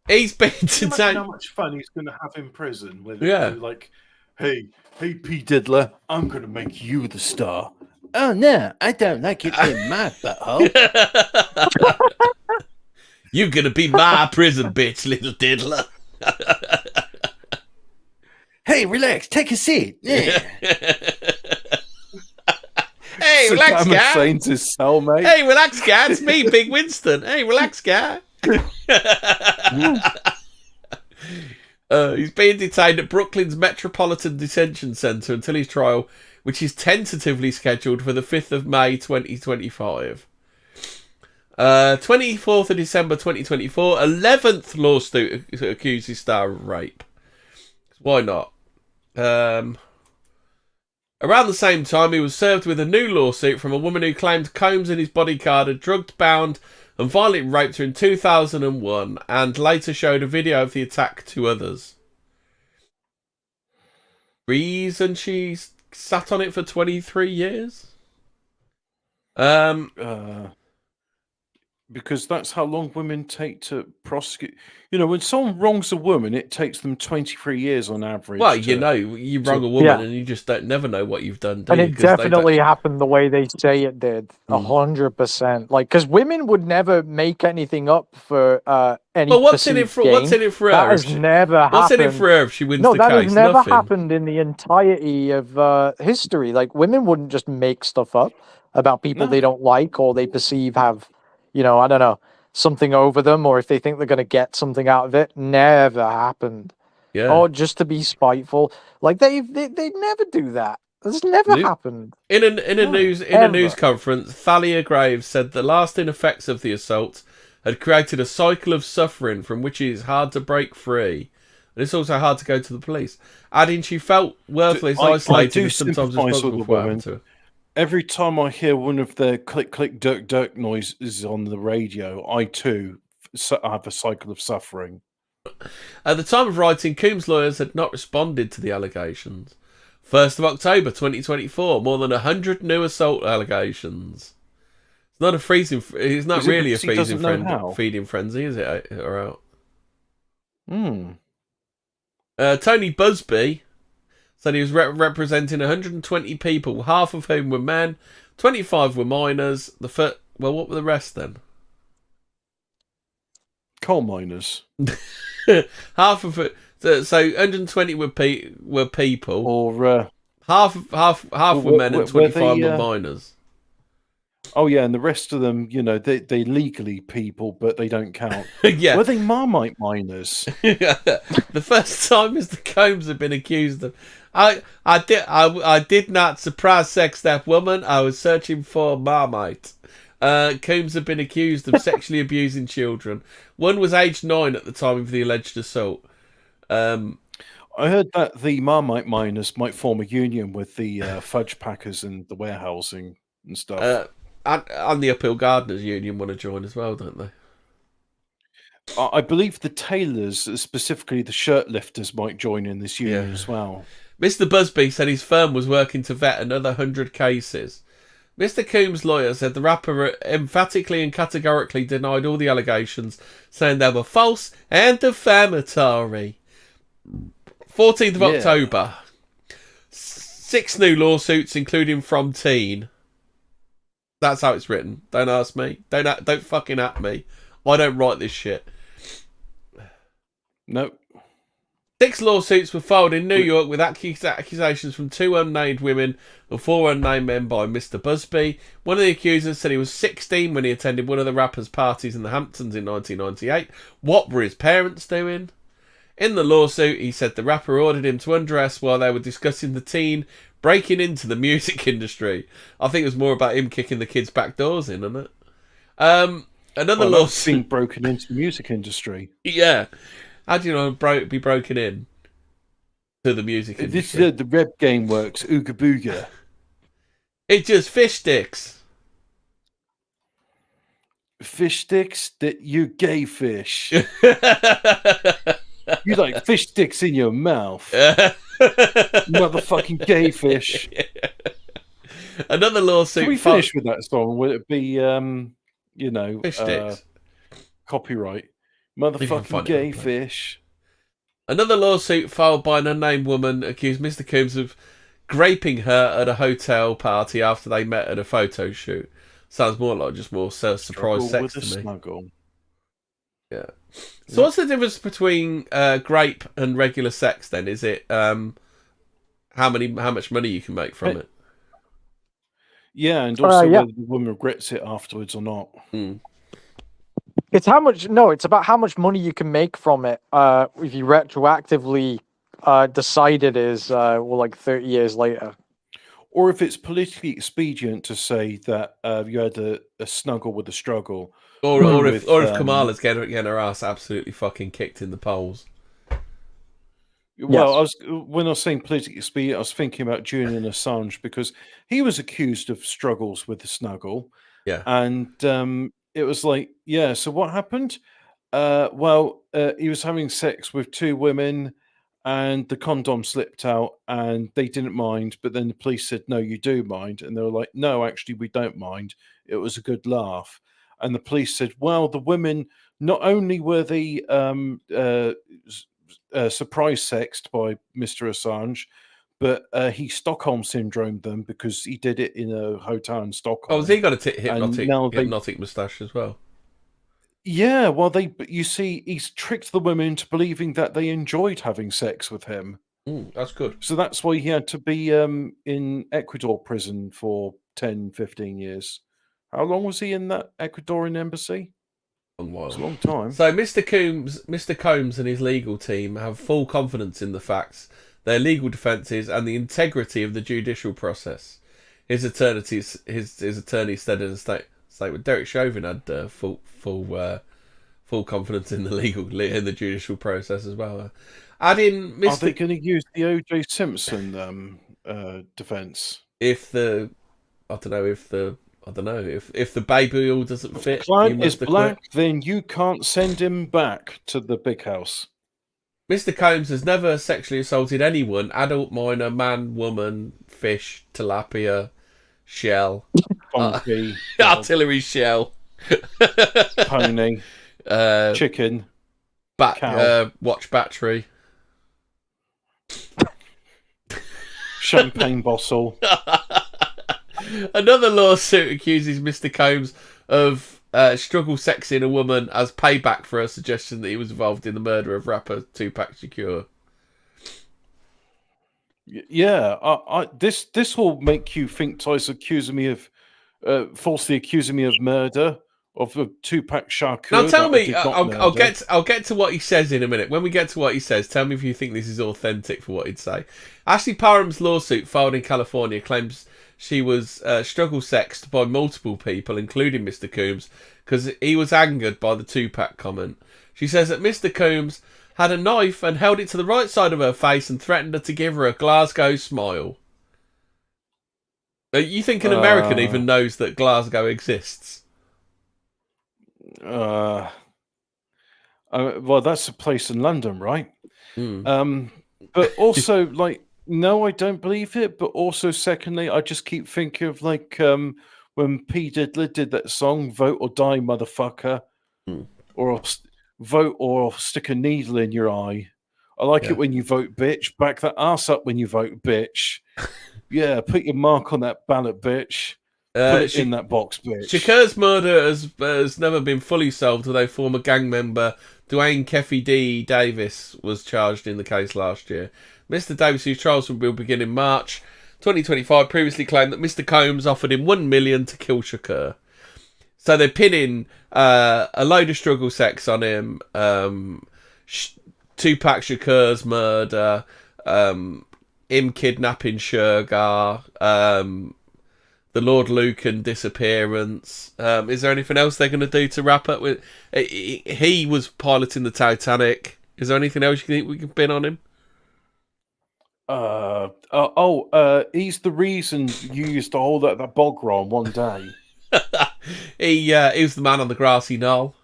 He's been detained. How much fun he's going to have in prison with like, hey P. Diddler, I'm going to make you the star. Oh no, I don't like it in my butthole. You're going to be my prison bitch, little diddler. Hey, relax, take a seat. Yeah. Hey, relax, guy. Saying to his cellmate. Hey, relax, guy. It's me, Big Winston. Hey, relax, guy. He's being detained at Brooklyn's Metropolitan Detention Centre until his trial, which is tentatively scheduled for the 5th of May 2025. 24th of December 2024, 11th lawsuit accuses Star of rape. Why not? Around the same time, he was served with a new lawsuit from a woman who claimed Combs and his bodyguard had drugged, bound and violently raped her in 2001 and later showed a video of the attack to others. Reason she sat on it for 23 years? because that's how long women take to prosecute. You know, when someone wrongs a woman, it takes them 23 years on average. Well, you wrong a woman, Yeah. and you just never know what you've done, do And you? it 'Cause they don't- definitely happened the way they say it did, 100%. Like, because women would never make anything up for any. Well, what's in it for? What's in it for her? That has never What's in it happened. for her if she wins No, the that case? has never Nothing. happened in the entirety of history. Like, women wouldn't just make stuff up about people they don't like or they perceive have, I don't know, something over them, or if they think they're going to get something out of it. Never happened. Yeah. Or just to be spiteful. Like, they never do that. This never happened. In a news conference, Thalia Graves said the lasting effects of the assault had created a cycle of suffering from which it is hard to break free. And it's also hard to go to the police. Adding she felt worthless, isolated, and sometimes responsible for what happened to her. Every time I hear one of their click, click, dirk, dirk noises on the radio, I too have a cycle of suffering. At the time of writing, Coombs' lawyers had not responded to the allegations. 1st of October 2024, more than 100 new assault allegations. It's not a freezing. It's not really a feeding frenzy, is it? Or out. Tony Busby said he was representing 120 people, half of whom were men, 25 were minors. Well, what were the rest then? Coal miners. Half of it. So 120 were people, or half were men and 25 were minors. Oh yeah, and the rest of them, they legally people, but they don't count. Yeah, were they Marmite miners? The first time Mr. Combs had been accused of, I did not surprise sex that woman. I was searching for Marmite. Combs had been accused of sexually abusing children. One was aged 9 at the time of the alleged assault. I heard that the Marmite miners might form a union with the fudge packers and the warehousing and stuff. And the Uphill Gardeners Union want to join as well, don't they? I believe the tailors, specifically the shirt lifters, might join in this union as well. Mr. Busby said his firm was working to vet another 100 cases. Mr. Coombs' lawyer said the rapper emphatically and categorically denied all the allegations, saying they were false and defamatory. 14th of October. 6 new lawsuits, including from Teen. That's how it's written. Don't ask me. Don't fucking at me. I don't write this shit. Nope. 6 lawsuits were filed in New York with accusations from 2 unnamed women and 4 unnamed men by Mr. Busby. One of the accusers said he was 16 when he attended one of the rapper's parties in the Hamptons in 1998. What were his parents doing? In the lawsuit, he said the rapper ordered him to undress while they were discussing the teen breaking into the music industry. I think it was more about him kicking the kids' back doors in, isn't it? Another lawsuit. Being broken into the music industry. Yeah. How do you know be broken in to the music industry? This is the rep game works. Ooga booga. It's just fish sticks. Fish sticks? That you gay fish. You like fish sticks in your mouth. Motherfucking gay fish. Another lawsuit. Can we finish with that song? Will it be, fish sticks? Copyright. Motherfucking gay fish. Another lawsuit filed by an unnamed woman accused Mr. Coombs of graping her at a hotel party after they met at a photo shoot. Sounds more like just more surprise sex to me. Snuggle. Yeah. So what's the difference between grape and regular sex then? Is it how much money you can make from it? Yeah, and also whether the woman regrets it afterwards or not. It's it's about how much money you can make from it if you retroactively decide it is like 30 years later. Or if it's politically expedient to say that you had a snuggle with a struggle. Or if Kamala's getting her ass absolutely fucking kicked in the polls. Well, when I was saying politically expedient, I was thinking about Julian Assange because he was accused of struggles with the snuggle. Yeah. And it was like, so what happened? He was having sex with 2 women and the condom slipped out and they didn't mind. But then the police said, no, you do mind. And they were like, no, actually, we don't mind. It was a good laugh. And the police said, well, the women, not only were they surprise sexed by Mr. Assange, but he Stockholm syndromed them because he did it in a hotel in Stockholm. Oh, has he got a And hypnotic moustache as well? Yeah, well, you see, he's tricked the women into believing that they enjoyed having sex with him. That's good. So that's why he had to be in Ecuador prison for 10, 15 years. How long was he in that Ecuadorian embassy? Long while. It's a long time. So Mr. Combs and his legal team have full confidence in the facts, their legal defences, and the integrity of the judicial process. His attorney said in a statement, Derek Chauvin had full confidence in the judicial process as well. Adding Mr. Are they going to use the O.J. Simpson defence? If the baby oil doesn't fit, Client is black, then you can't send him back to the big house. Mr. Combs has never sexually assaulted anyone: adult, minor, man, woman, fish, tilapia, shell, Donkey, artillery shell, pony, chicken, cow. Watch battery, champagne bottle. Another lawsuit accuses Mr. Combs of struggle sexing a woman as payback for a suggestion that he was involved in the murder of rapper Tupac Shakur. Yeah, this will make you think twice, falsely accusing me of murder of Tupac Shakur. Now tell me, I'll get to what he says in a minute. When we get to what he says, tell me if you think this is authentic for what he'd say. Ashley Parham's lawsuit filed in California claims she was struggle sexed by multiple people, including Mr. Combs, because he was angered by the Tupac comment. She says that Mr. Combs had a knife and held it to the right side of her face and threatened her to give her a Glasgow smile. You think an American even knows that Glasgow exists? Well, that's a place in London, right? But also, no, I don't believe it. But also, secondly, I just keep thinking of when P. Diddler did that song, "Vote or Die, Motherfucker," or "Vote or Stick a Needle in Your Eye." I like it when you vote, bitch. Back that ass up when you vote, bitch. Yeah, put your mark on that ballot, bitch. Put it in that box, bitch. Shakur's murder has never been fully solved, although former gang member Dwayne Keffy D. Davis was charged in the case last year. Mr. Davis, whose trials will begin in March 2025, previously claimed that Mr. Combs offered him $1 million to kill Shakur. So they're pinning a load of struggle sex on him, Tupac Shakur's murder, him kidnapping Shergar, the Lord Lucan disappearance. Is there anything else they're going to do to wrap up with? He was piloting the Titanic. Is there anything else you think we can pin on him? He's the reason you used to hold that bog roll one day. He was the man on the grassy knoll.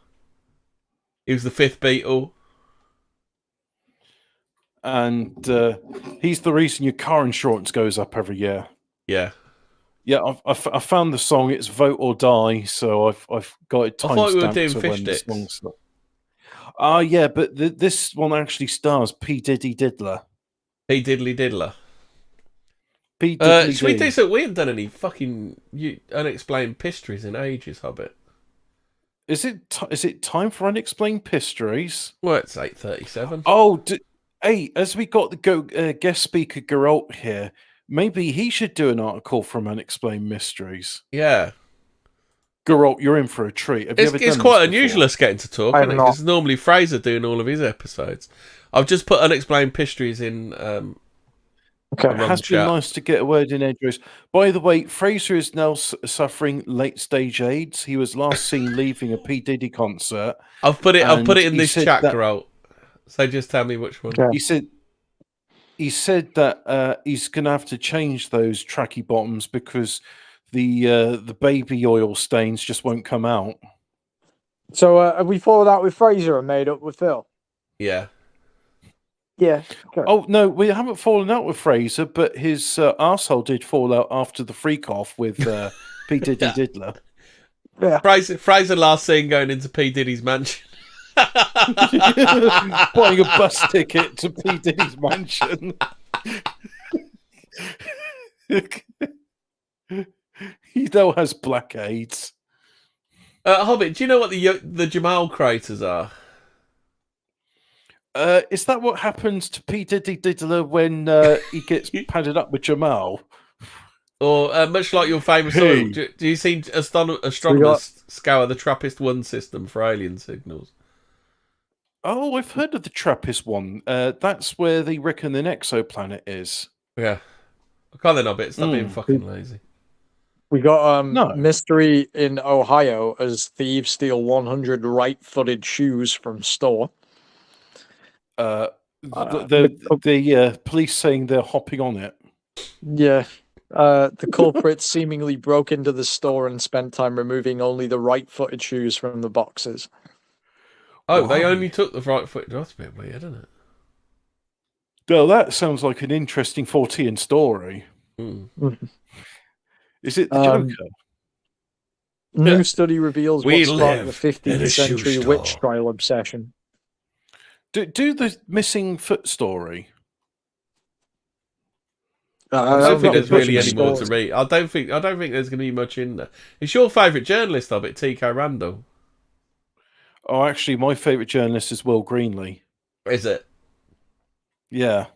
He was the fifth Beatle. And he's the reason your car insurance goes up every year. Yeah. Yeah, I found the song. It's "Vote or Die," so I've got it timestamped. I thought we were doing fish sticks. Yeah, but this one actually stars P. Diddy Diddler. P. Diddly Diddler. P. Diddly should we do so? We haven't done any fucking unexplained pistries in ages, Hobbit. Is it time for unexplained pistries? Well, it's 8:37. Oh, hey, as we got the guest speaker Geralt here, maybe he should do an article from Unexplained Mysteries. Yeah. Geralt, you're in for a treat. It's quite unusual us getting to talk, isn't it? Because normally Fraser doing all of his episodes. I've just put Unexplained Pistries in. Okay, it has been nice to get a word in edgeways. By the way, Fraser is now suffering late-stage AIDS. He was last seen leaving a P. Diddy concert. I've put it in this chat, Geralt. So just tell me which one. Okay. He said that he's going to have to change those tracky bottoms because the baby oil stains just won't come out. So have we followed out with Fraser and made up with Phil? Yeah. Yeah. Okay. Oh, no, we haven't fallen out with Fraser, but his arsehole did fall out after the freak off with P. Diddy Diddler. Yeah. Fraser last seen going into P Diddy's mansion. Buying a bus ticket to P Diddy's mansion. He now has black AIDS. Hobbit, do you know what the Jamal craters are? Is that what happens to P Diddy Diddler when he gets padded up with Jamal? Or much like your famous song, do you see astronomers scour the TRAPPIST-1 system for alien signals? Oh, I've heard of the TRAPPIST-1. That's where they reckon an exoplanet is. Yeah. I can't then, Hobbit. Stop being fucking lazy. We got mystery in Ohio as thieves steal 100 right-footed shoes from store. The police saying they're hopping on it. Yeah. The culprits seemingly broke into the store and spent time removing only the right-footed shoes from the boxes. Oh, wow. They only took the right-footed. That's a bit weird, isn't it? Well, that sounds like an interesting Fortean story. Is it the Joker? New study reveals what sparked the 15th century witch trial obsession. Do the missing foot story. I don't think there's really any more to read. I don't think there's going to be much in there. It's your favourite journalist of it, T.K. Randall. Oh, actually, my favourite journalist is Will Greenlee. Is it? Yeah.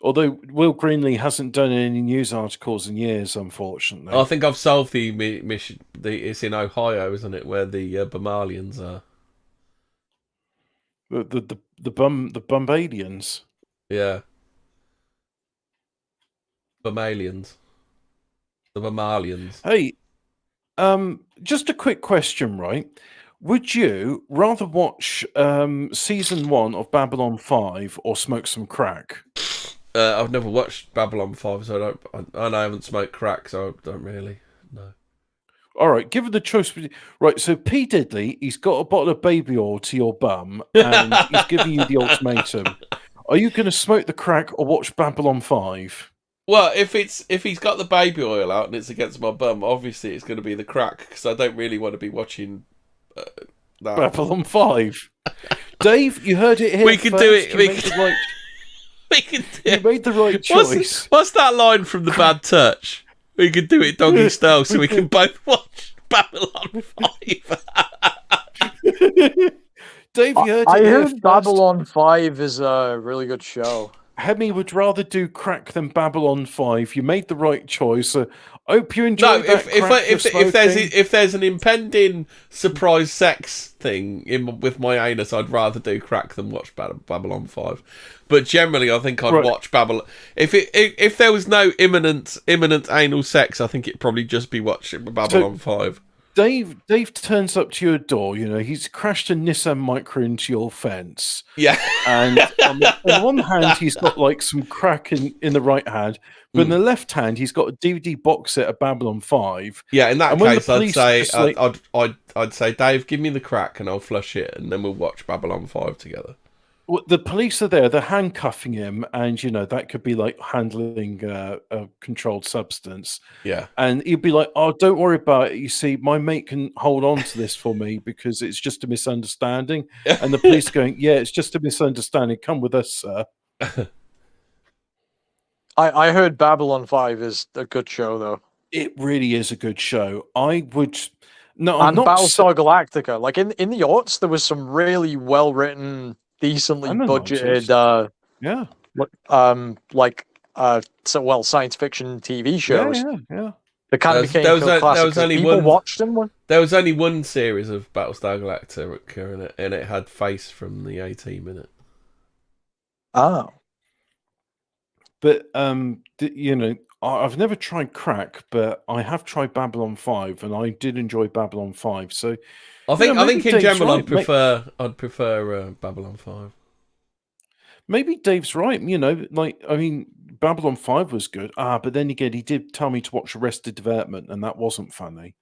Although Will Greenlee hasn't done any news articles in years, unfortunately. I think I've solved the mission. It's in Ohio, isn't it, where the Bumalians are? The Bumbalians. Yeah. Bumalians. The Bumalians. Hey, just a quick question, right? Would you rather watch season 1 of Babylon 5 or smoke some crack? I've never watched Babylon 5, so I haven't smoked crack, so I don't really know. All right, given the choice, right? So P Diddley, he's got a bottle of baby oil to your bum, and he's giving you the ultimatum. Are you going to smoke the crack or watch Babylon 5? Well, if he's got the baby oil out and it's against my bum, obviously it's going to be the crack because I don't really want to be watching that. Babylon 5. Dave, you heard it here. We can do it. We can do it. You made the right choice. What's that line from The Bad Touch? We can do it doggy style, so we can both watch Babylon 5. Dave, you heard it. I heard Babylon 5 is a really good show. Hemi would rather do crack than Babylon 5. You made the right choice. I hope you enjoyed that. If there's an impending surprise sex thing with my anus, I'd rather do crack than watch Babylon 5. But generally, I think I'd watch Babylon. If there was no imminent anal sex, I think it'd probably just be watching Babylon 5. Dave turns up to your door. You know, he's crashed a Nissan Micra into your fence. Yeah, and on one hand, he's got like some crack in the right hand, but in the left hand, he's got a DVD box set of Babylon 5. Yeah, in that case, I'd say, Dave, give me the crack and I'll flush it, and then we'll watch Babylon 5 together. Well, the police are there. They're handcuffing him, and you know that could be like handling a controlled substance. Yeah, and he'd be like, "Oh, don't worry about it. You see, my mate can hold on to this for me because it's just a misunderstanding." And the police going, "Yeah, it's just a misunderstanding. Come with us, sir." I heard Babylon 5 is a good show, though. It really is a good show. I would. No, and Battlestar Galactica. Like in the aughts, there was some really well written, decently budgeted, science fiction TV shows. Yeah. The kind of became classics. People watched them. There was only one series of Battlestar Galactica, and it had Face from the 18 minute. Oh. But you know, I've never tried crack, but I have tried Babylon 5, and I did enjoy Babylon 5. So I think in general, I'd prefer Babylon 5. Maybe Dave's right. You know, Babylon 5 was good. But then again, he did tell me to watch Arrested Development, and that wasn't funny.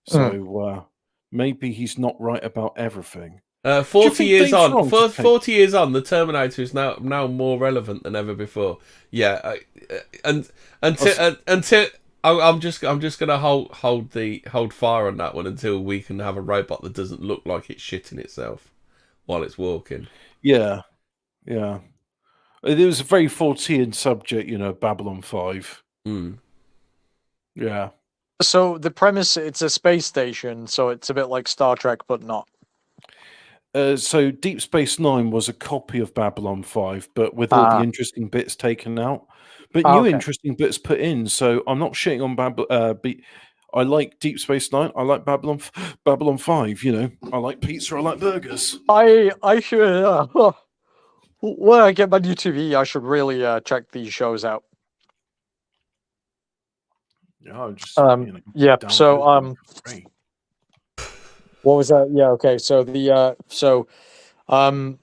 So maybe he's not right about everything. 40 years on, 40 years on, the Terminator is now more relevant than ever before. Yeah, until I'm just gonna hold fire on that one until we can have a robot that doesn't look like it's shitting itself while it's walking. Yeah, yeah. It was a very Fortean subject, Babylon 5. Mm. Yeah. So the premise, it's a space station, so it's a bit like Star Trek, but not. So Deep Space Nine was a copy of Babylon 5, but with all the interesting bits taken out, but new interesting bits put in. So I'm not shitting on I like Deep Space Nine. I like Babylon 5. I like pizza. I like burgers. I should when I get my new TV, I should really check these shows out. Yeah, I'll just yeah. So download them for free. What was that? Yeah. Okay. So the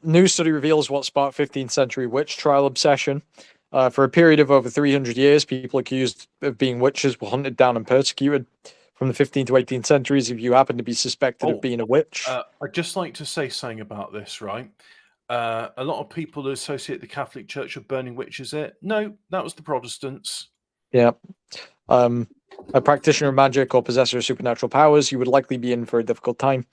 new study reveals what sparked 15th century witch trial obsession. For a period of over 300 years, people accused of being witches were hunted down and persecuted. From the 15th to 18th centuries, if you happen to be suspected of being a witch. I'd just like to say something about this, right? A lot of people associate the Catholic Church with burning witches. No, that was the Protestants. Yeah. A practitioner of magic or possessor of supernatural powers, you would likely be in for a difficult time.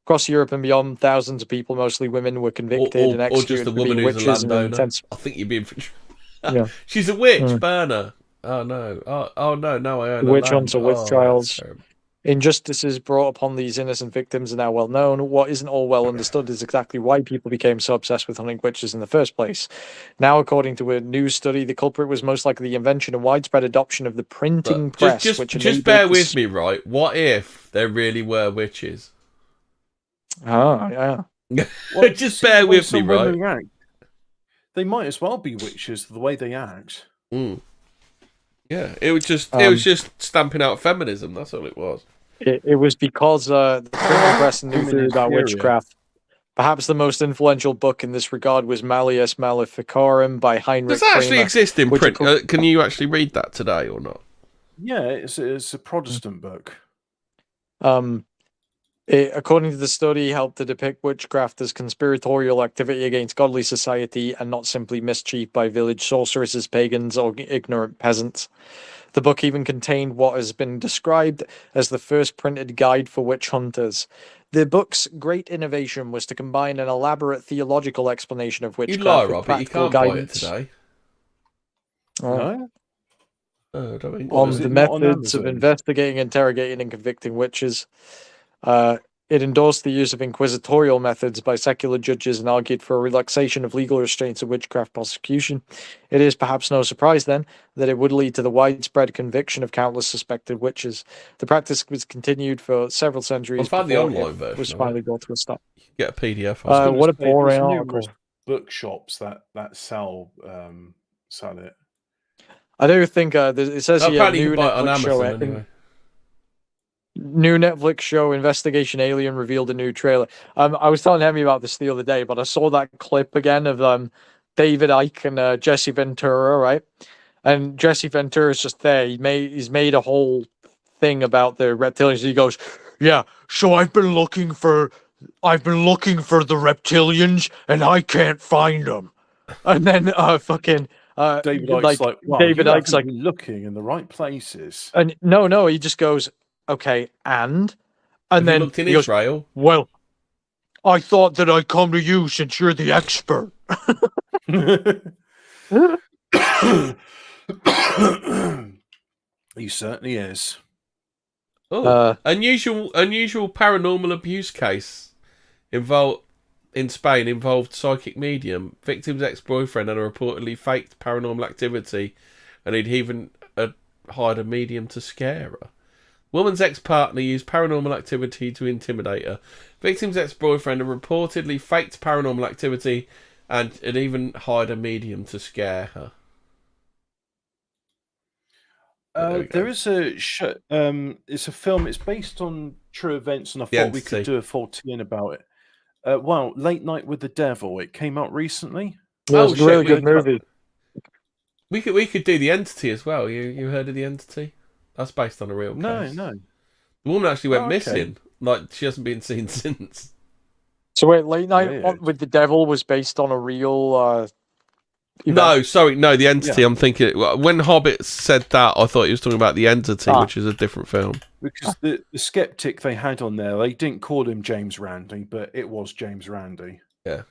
Across Europe and beyond, thousands of people, mostly women, were convicted and executed for being witches. I think you're being... Yeah. She's a witch, burner. Oh no! Oh no! No, I own witch hunts or witch trials. Injustices brought upon these innocent victims are now well known. What isn't all well understood is exactly why people became so obsessed with hunting witches in the first place. Now, according to a new study, the culprit was most likely the invention and widespread adoption of the printing press. Just bear with me, right? What if there really were witches? Oh, yeah. Well, just bear with me, right? They might as well be witches the way they act. Mm. Yeah, it was just stamping out feminism. That's all it was. It was because the printing press knew theory about witchcraft. Perhaps the most influential book in this regard was Malleus Maleficarum by Heinrich. Does that actually exist in print? Can you actually read that today or not? Yeah, it's a Protestant book. According to the study, helped to depict witchcraft as conspiratorial activity against godly society and not simply mischief by village sorceresses, pagans, or ignorant peasants. The book even contained what has been described as the first printed guide for witch hunters. The book's great innovation was to combine an elaborate theological explanation of witchcraft you lie, with Robert, practical you can't guidance. buy it today. No? On the methods of investigating, interrogating, and convicting witches. It endorsed the use of inquisitorial methods by secular judges and argued for a relaxation of legal restraints of witchcraft prosecution. It is perhaps no surprise, then, that it would lead to the widespread conviction of countless suspected witches. The practice was continued for several centuries. I found the online version. Was finally brought to a stop. Get a PDF. What a boring article. Bookshops that sell it. I do think it says here new Netflix show. Anyway. New Netflix show Investigation Alien revealed a new trailer. I was telling Emmy about this the other day, but I saw that clip again of David Icke and Jesse Ventura, right? And Jesse Ventura is just there. He's made a whole thing about the reptilians. He goes, "Yeah, so I've been looking for the reptilians, and I can't find them." And then David Icke's like looking in the right places. And no, he just goes, "Okay, and then looked in Israel. Well, I thought that I'd come to you since you're the expert." He certainly is. Oh, unusual paranormal abuse case in Spain involved psychic medium. Victim's ex-boyfriend had reportedly faked paranormal activity, and he'd even hired a medium to scare her. Woman's ex-partner used paranormal activity to intimidate her. Victim's ex-boyfriend had reportedly faked paranormal activity and had even hired a medium to scare her. There is a show, it's a film. It's based on true events, and I thought we could do a Fortean about it. Late Night with the Devil. It came out recently. Yeah, it's a really good movie. We could do The Entity as well. You heard of The Entity? That's based on a real case. No. The woman actually went missing. Like, she hasn't been seen since. So wait, Late Night with the Devil was based on a real No, sorry, no, The Entity. I'm thinking when Hobbit said that, I thought he was talking about The Entity, which is a different film. Because the skeptic they had on there, they didn't call him James Randi, but it was James Randi. Yeah.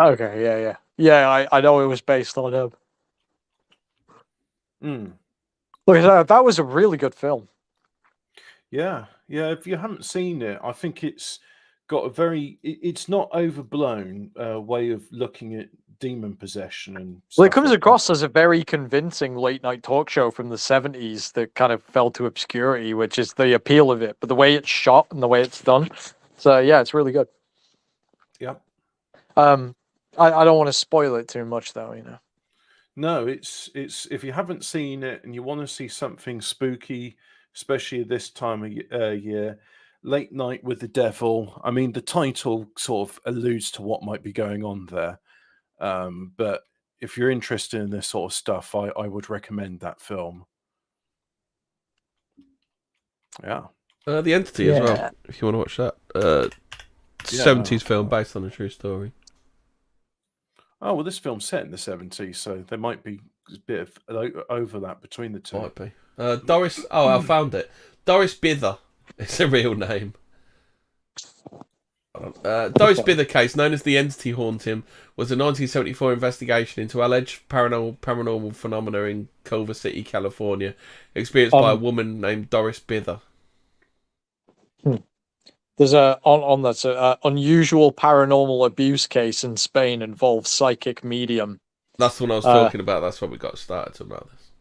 Okay, yeah. I know it was based on him. Look, that was a really good film. Yeah. If you haven't seen it, I think it's got a very. It's not overblown way of looking at demon possession and. Well, it comes across as a very convincing late night talk show from the 70s that kind of fell to obscurity, which is the appeal of it. But the way it's shot and the way it's done, so yeah, it's really good. Yep. I don't want to spoil it too much, though. No, it's if you haven't seen it and you want to see something spooky, especially this time of year, Late Night with the Devil. I mean, the title sort of alludes to what might be going on there. But if you're interested in this sort of stuff, I would recommend that film. Yeah. The Entity as well, if you want to watch that. 70s film based on a true story. Oh, well, this film's set in the 70s, so there might be a bit of overlap between the two. Might be. Doris... Oh, I found it. Doris Bither. It's a real name. Doris Bither case, known as The Entity Haunting, was a 1974 investigation into alleged paranormal phenomena in Culver City, California, experienced by a woman named Doris Bither. There's unusual paranormal abuse case in Spain involves psychic medium. That's what I was talking about. That's what we got started about this.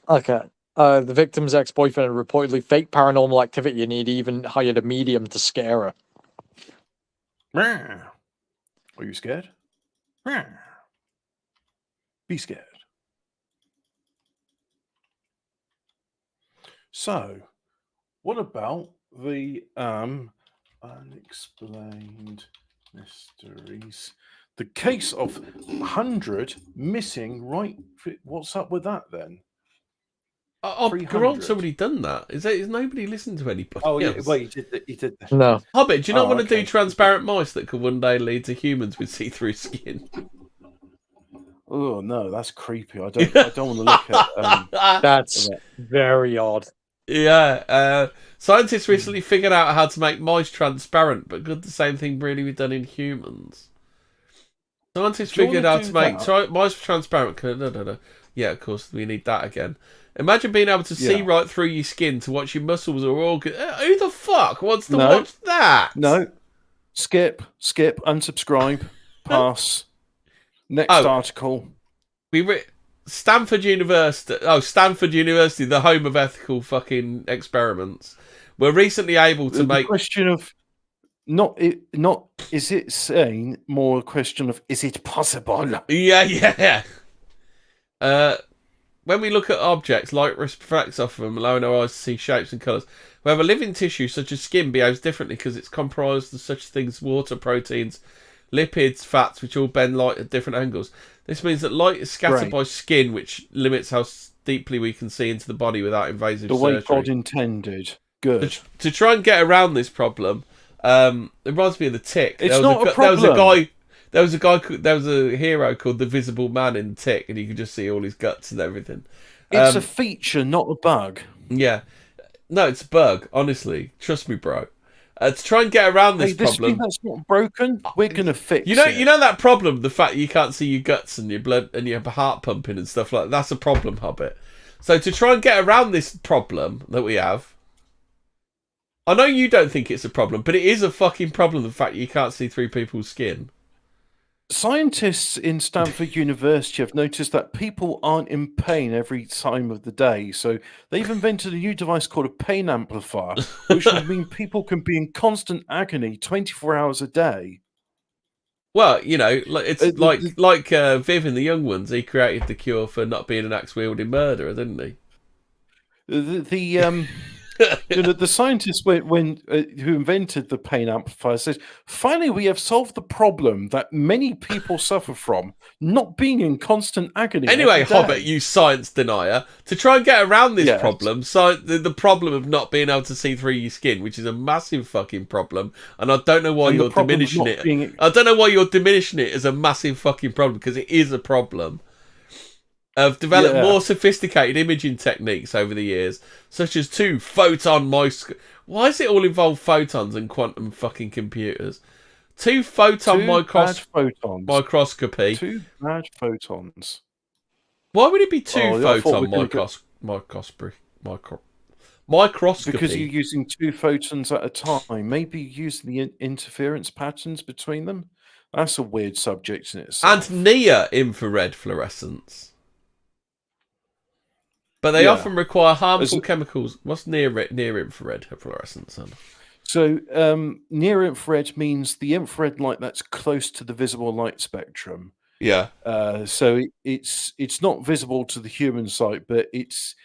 Okay. The victim's ex-boyfriend had reportedly faked paranormal activity and he'd even hired a medium to scare her. Are you scared? Be scared. So, what about the unexplained mysteries? The case of 100 missing, right? What's up with that then? Geralt's already done that. Is nobody listened to anybody? Oh, else? yeah, wait, he did that. No. Hobbit, do you not want to do transparent mice that could one day lead to humans with see-through skin? Oh no, that's creepy. I don't want to look at. That's very odd. Yeah, scientists recently figured out how to make mice transparent, but could the same thing really be done in humans? Scientists figured out how to make mice transparent. Yeah, of course, we need that again. Imagine being able to see right through your skin to watch your muscles or organs. Who the fuck wants to watch that? No. Skip, unsubscribe, pass. Next article. Stanford University, the home of ethical fucking experiments, were recently able to make... question of... is it saying more a question of, is it possible? Yeah. When we look at objects, light refracts off of them, allowing our eyes to see shapes and colours. However, living tissue, such as skin, behaves differently because it's comprised of such things as water, proteins, lipids, fats, which all bend light at different angles. This means that light is scattered by skin, which limits how deeply we can see into the body without invasive surgery. The way God intended. Good. To try and get around this problem, it reminds me of The Tick. It's not a problem. There was a hero called the Visible Man in The Tick, and you could just see all his guts and everything. It's a feature, not a bug. Yeah. No, it's a bug, honestly. Trust me, bro. To try and get around this problem... that's not broken, we're going to fix it. You know that problem, the fact you can't see your guts and your blood and your heart pumping and stuff like that? That's a problem, Hobbit. So to try and get around this problem that we have... I know you don't think it's a problem, but it is a fucking problem, the fact you can't see through people's skin. Scientists in Stanford University have noticed that people aren't in pain every time of the day, so they've invented a new device called a pain amplifier, which would mean people can be in constant agony 24 hours a day. Well, it's like Viv in The Young Ones. He created the cure for not being an axe-wielding murderer, didn't he? The scientist who invented the pain amplifier says, finally, we have solved the problem that many people suffer from, not being in constant agony. Anyway, every day." Hobbit, you science denier, to try and get around this Yes. problem, the problem of not being able to see through your skin, which is a massive fucking problem, and I don't know why And the you're problem of diminishing not it. being- I don't know why you're diminishing it as a massive fucking problem, because it is a problem. Have developed more sophisticated imaging techniques over the years, such as 2 photon microscopy. Why does it all involve photons and quantum fucking computers? 2 photon microscopy. 2 bad photons. Why would it be 2 Oh, I thought photon we were gonna microscopy? Because you're using 2 photons at a time. Maybe using the interference patterns between them. That's a weird subject in itself. And near infrared fluorescence. But they often require harmful chemicals. What's near infrared fluorescence? Then? So near infrared means the infrared light that's close to the visible light spectrum. Yeah. So it's not visible to the human sight, but it's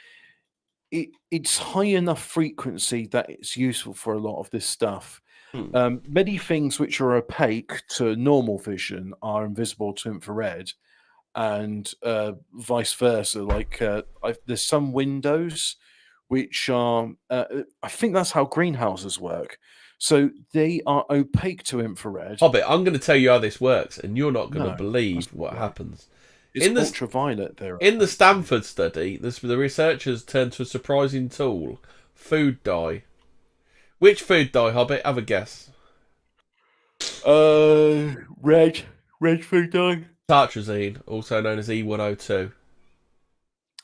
high enough frequency that it's useful for a lot of this stuff. Many things which are opaque to normal vision are invisible to infrared, and vice versa. Like there's some windows which are, I think that's how greenhouses work. So they are opaque to infrared. Hobbit, I'm going to tell you how this works, and you're not going to believe what happens. It's ultraviolet there. In the Stanford study, the researchers turned to a surprising tool: food dye. Which food dye, Hobbit? Have a guess. Red food dye. Tartrazine, also known as E102.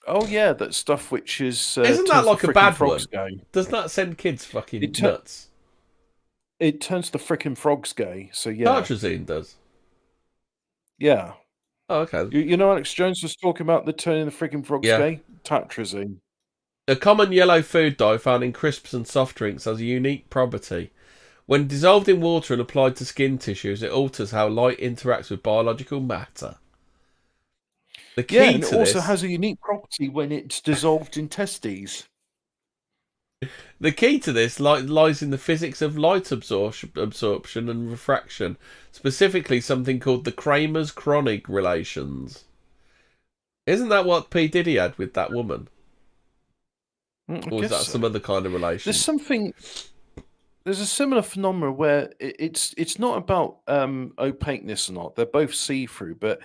Oh yeah, that stuff which is. Isn't that like a bad one? Gay. Doesn't that send kids fucking nuts? It turns the frickin' frogs gay. So yeah, Tartrazine does. Yeah. Oh, okay. You know, Alex Jones was talking about the turning the frickin' frogs gay. Tartrazine. A common yellow food dye found in crisps and soft drinks has a unique property. When dissolved in water and applied to skin tissues, it alters how light interacts with biological matter. The key and to it also this, has a unique property when it's dissolved in testes. The key to this lies in the physics of light absorption and refraction, specifically something called the Kramers-Kronig relations. Isn't that what P. Diddy had with that woman? Or is that some other kind of relation? There's a similar phenomenon where it's not about opaqueness or not. They're both see-through, but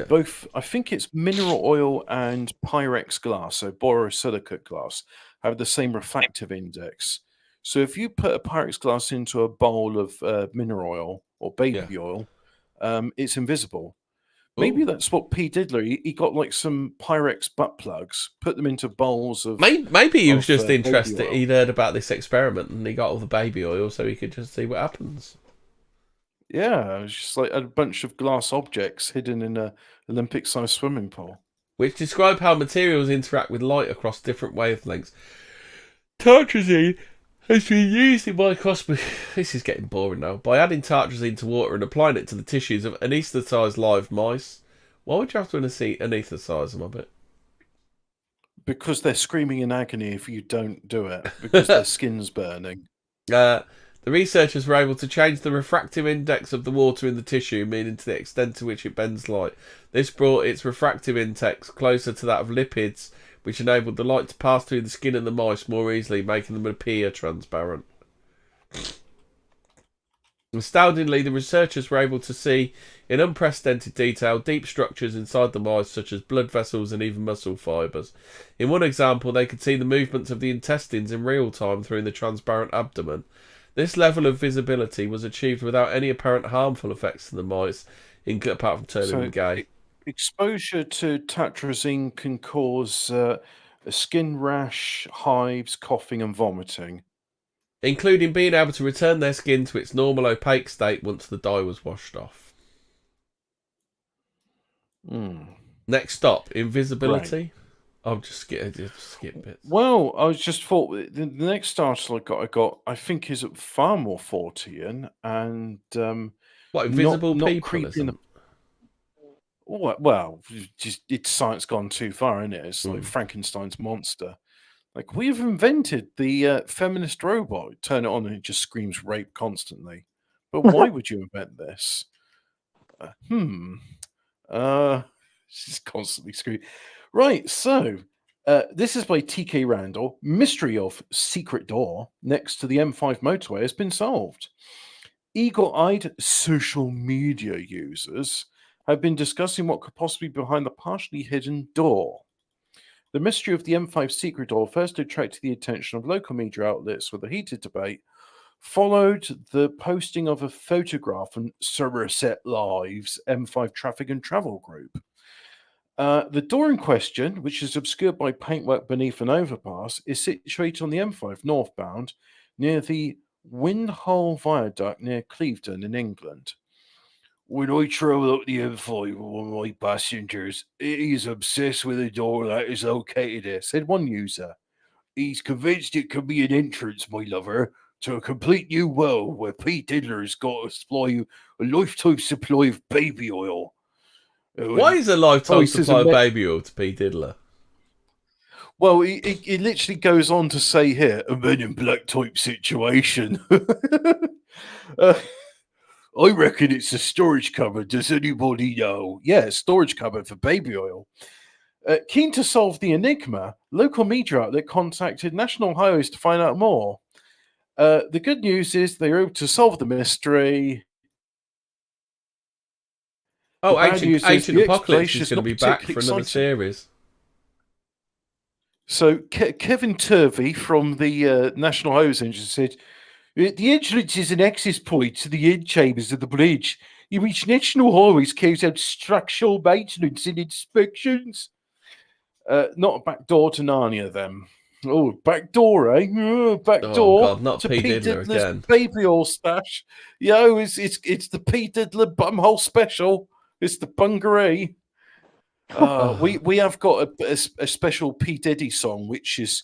both, I think it's mineral oil and Pyrex glass, so borosilicate glass, have the same refractive index. So if you put a Pyrex glass into a bowl of mineral oil or baby oil, it's invisible. Maybe that's what P. Diddler, he got like some Pyrex butt plugs, put them into bowls of... Maybe he was just interested. He'd heard about this experiment and he got all the baby oil so he could just see what happens. Yeah, it was just like a bunch of glass objects hidden in an Olympic-sized swimming pool. Which describe how materials interact with light across different wavelengths. Tartrazine has been used in microscopy. This is getting boring now. By adding tartrazine to water and applying it to the tissues of anaesthetised live mice. Why would you have to anaesthetise them a bit? Because they're screaming in agony if you don't do it. Because their skin's burning. The researchers were able to change the refractive index of the water in the tissue, meaning to the extent to which it bends light. This brought its refractive index closer to that of lipids, which enabled the light to pass through the skin of the mice more easily, making them appear transparent. Astoundingly, the researchers were able to see in unprecedented detail deep structures inside the mice, such as blood vessels and even muscle fibres. In one example, they could see the movements of the intestines in real time through the transparent abdomen. This level of visibility was achieved without any apparent harmful effects to the mice, apart from turning them gay. Exposure to tartrazine can cause a skin rash, hives, coughing and vomiting. Including being able to return their skin to its normal opaque state once the dye was washed off. Next stop, invisibility. Right. I'll just skip bits. Well, I just thought the next article I got, I think is far more Fortean and what, invisible not people? Well, just it's science gone too far, isn't it? It's like Frankenstein's monster. Like, we've invented the feminist robot. Turn it on and it just screams rape constantly. But why would you invent this? She's constantly screaming. Right, so this is by TK Randall. Mystery of secret door next to the M5 motorway has been solved. Eagle-eyed social media users have been discussing what could possibly be behind the partially hidden door. The mystery of the M5 secret door first attracted the attention of local media outlets with a heated debate, followed the posting of a photograph on Somerset Live's M5 Traffic and Travel group. The door in question, which is obscured by paintwork beneath an overpass, is situated on the M5 northbound near the Windhull Viaduct near Clevedon in England. When I travel up the M5 with one of my passengers, he's obsessed with a door that is located there, said one user. He's convinced it could be an entrance, my lover, to a complete new world where Pete Diddler's got to supply you a lifetime supply of baby oil. Why is a lifetime supply of baby oil to Pete Diddler? Well, he literally goes on to say here, a Men in Black type situation. I reckon it's a storage cupboard. Does anybody know? Yeah, storage cupboard for baby oil. Keen to solve the enigma, local media outlet contacted National Highways to find out more. The good news is they were able to solve the mystery. Oh, Ancient Apocalypse is going to be back for another series. So Kevin Turvey from the National Highways Engine said, the entrance is an access point to the end chambers of the bridge, in which National Highways carries out structural maintenance and inspections. Not a back door to Narnia, then. Oh, back door, eh? Back door. God, not to Pete Diddler again. Baby oil stash. Yo, it's the Pete Diddler bumhole special. It's the bungaree. We have got a special P. Diddy song, which is,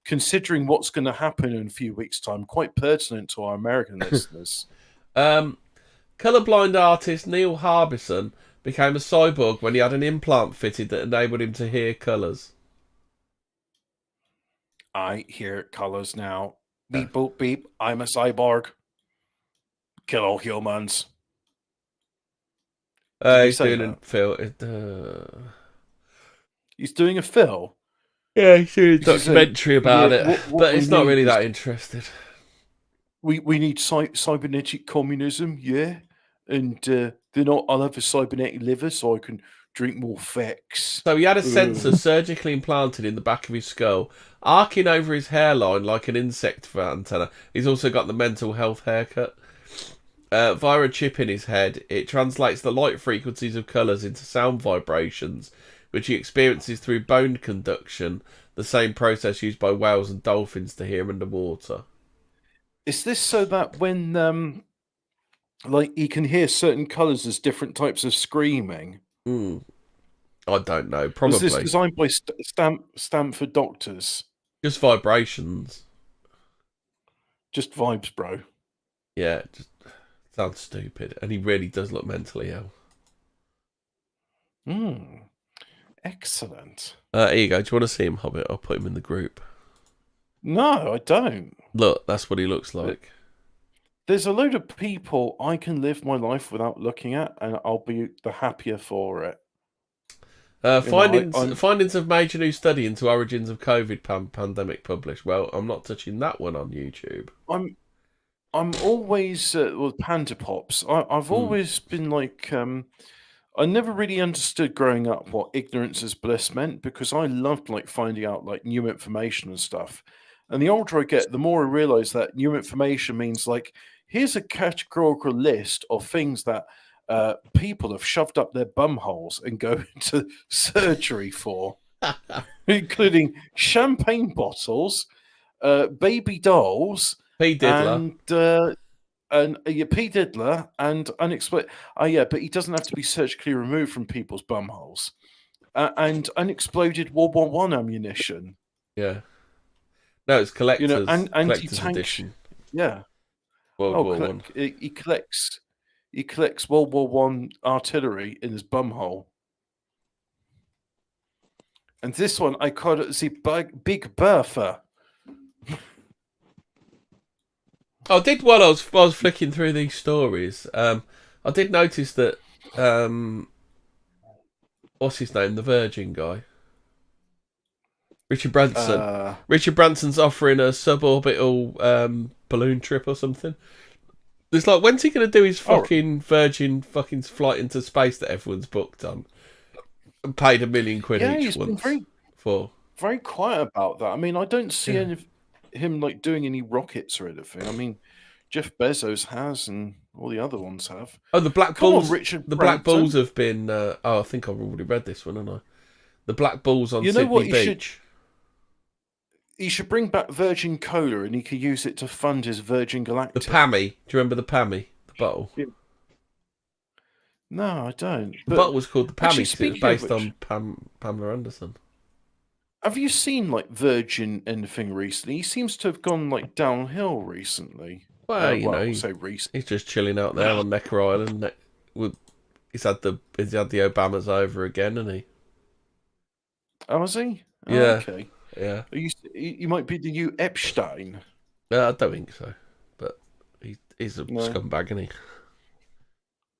considering what's going to happen in a few weeks' time, quite pertinent to our American listeners. Colourblind artist Neil Harbison became a cyborg when he had an implant fitted that enabled him to hear colours. I hear colours now. Beep, boop, beep. I'm a cyborg. Kill all humans. He's doing a Phil. He's doing a Phil. Yeah, he's doing a documentary about it, but it's not really that interested. We need cybernetic communism, yeah, and then I'll have a cybernetic liver so I can drink more Fex. So he had a sensor surgically implanted in the back of his skull, arcing over his hairline like an insect antenna. He's also got the mental health haircut. Via a chip in his head, it translates the light frequencies of colours into sound vibrations, which he experiences through bone conduction, the same process used by whales and dolphins to hear underwater. Is this so that when, like, he can hear certain colours as different types of screaming? I don't know. Probably. Was this designed by Stanford doctors? Just vibrations. Just vibes, bro. Yeah, just sounds stupid. And he really does look mentally ill. Excellent. Here you go. Do you want to see him, Hobbit? I'll put him in the group. No, I don't. Look, that's what he looks like. There's a load of people I can live my life without looking at, and I'll be the happier for it. Findings of major new study into origins of COVID pandemic published. Well, I'm not touching that one on YouTube. I'm always with Panda Pops. I've always been like, I never really understood growing up what ignorance is bliss meant, because I loved like finding out like new information and stuff. And the older I get, the more I realize that new information means like, here's a categorical list of things that people have shoved up their bum holes and go into surgery for, including champagne bottles, baby dolls, P. Diddler. And P. Diddler and unexploded. But he doesn't have to be surgically removed from people's bum holes. And unexploded World War I ammunition. Yeah. No, it's collector's, and collector's edition. Yeah. World War One. He collects World War I artillery in his bum hole. And this one, I call it the Big Bertha. I did while I was flicking through these stories. I did notice that what's his name, the Virgin guy, Richard Branson. Richard Branson's offering a suborbital balloon trip or something. It's like, when's he going to do his fucking Virgin fucking flight into space that everyone's booked on and paid £1 million each once for? Very quiet about that. I mean, I don't see any of him like doing any rockets or anything. I mean, Jeff Bezos has, and all the other ones have. Oh, the Black Bulls. Richard the Branson. Black Bulls have been. I think I've already read this one, haven't I? The Black Bulls on Sydney Beach. He should bring back Virgin Cola, and he could use it to fund his Virgin Galactic. The Pammy. Do you remember the Pammy? The bottle. Yeah. No, I don't. The bottle was called the Pammy because it was based on Pamela Anderson. Have you seen like Virgin anything recently? He seems to have gone like downhill recently. Well, you know, so recent. He's just chilling out there on Necker Island. He's had the Obamas over again, hasn't he? Oh, has he? Oh, Yeah. Okay. Yeah. You might be the new Epstein. I don't think so, but he's a scumbag, isn't he?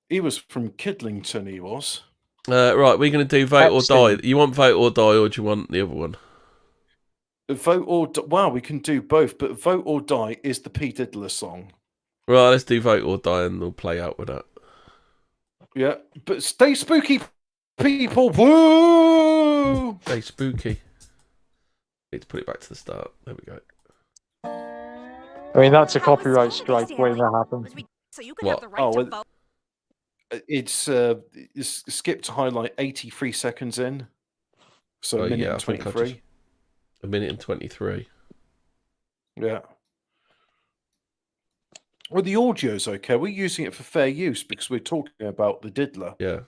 He was from Kidlington. He was. Right, we're going to do vote or die. You want vote or die, or do you want the other one? Vote or wow, we can do both, but vote or die is the P Diddler song. Right, let's do vote or die, and we'll play out with that. Yeah, but stay spooky, people. Woo! Stay spooky. Need to put it back to the start. There we go. I mean, that's a copyright strike waiting to happen. What? It's skipped to highlight 83 seconds in. So a minute and 23. A minute and 23. Yeah. Well, the audio's okay. We're using it for fair use because we're talking about the Diddler. Yeah.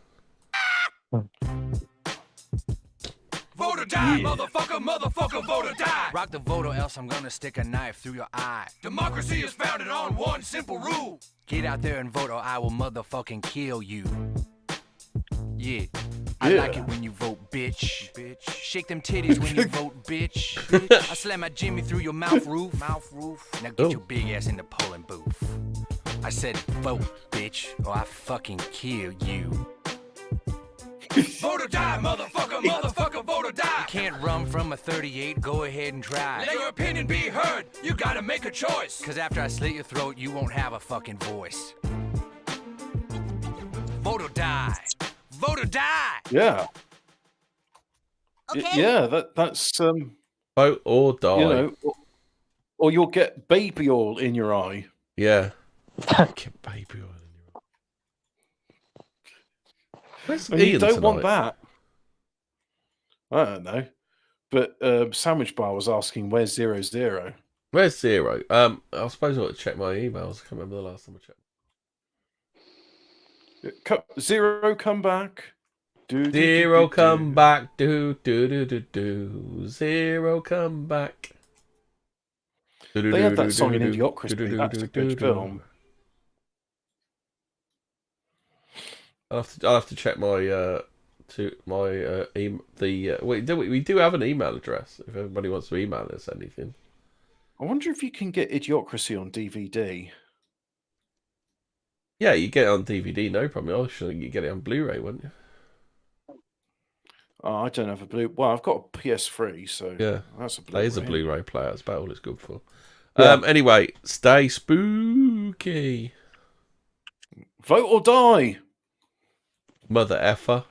Vote or die, motherfucker, vote or die. Rock the vote or else I'm gonna stick a knife through your eye. Democracy is founded on one simple rule. Get out there and vote or I will motherfucking kill you. Yeah. I like it when you vote, bitch. Shake them titties when you vote, bitch. I slam my Jimmy through your mouth roof. Now get your big ass in the polling booth. I said vote, bitch, or I fucking kill you. Vote or die, motherfucker, vote or die. You can't run from a 38, go ahead and try. Let your opinion be heard, you gotta make a choice. Cause after I slit your throat, you won't have a fucking voice. Vote or die. Vote or die. Yeah. Okay. Yeah, that's vote or die. You know, or you'll get baby oil in your eye. Yeah. Get baby oil in your eye. Where's And Ian you don't tonight? want that. I don't know. But Sandwich Bar was asking, where's 00? Where's 0? I suppose I ought to check my emails. I can't remember the last time I checked. 0, come back. 0, come back. Do. 0, come back. They had that song in Idiocracy. That's a good film. I'll have to check my we do have an email address if everybody wants to email us anything. I wonder if you can get Idiocracy on DVD. Yeah, you get it on DVD, no problem. I should you get it on Blu-ray, wouldn't you? Oh, I don't have a Well, I've got a PS3, so yeah, that's a Blu-ray. That is a Blu-ray player. That's about all it's good for. Yeah. Anyway, stay spooky. Vote or die. Mother effer.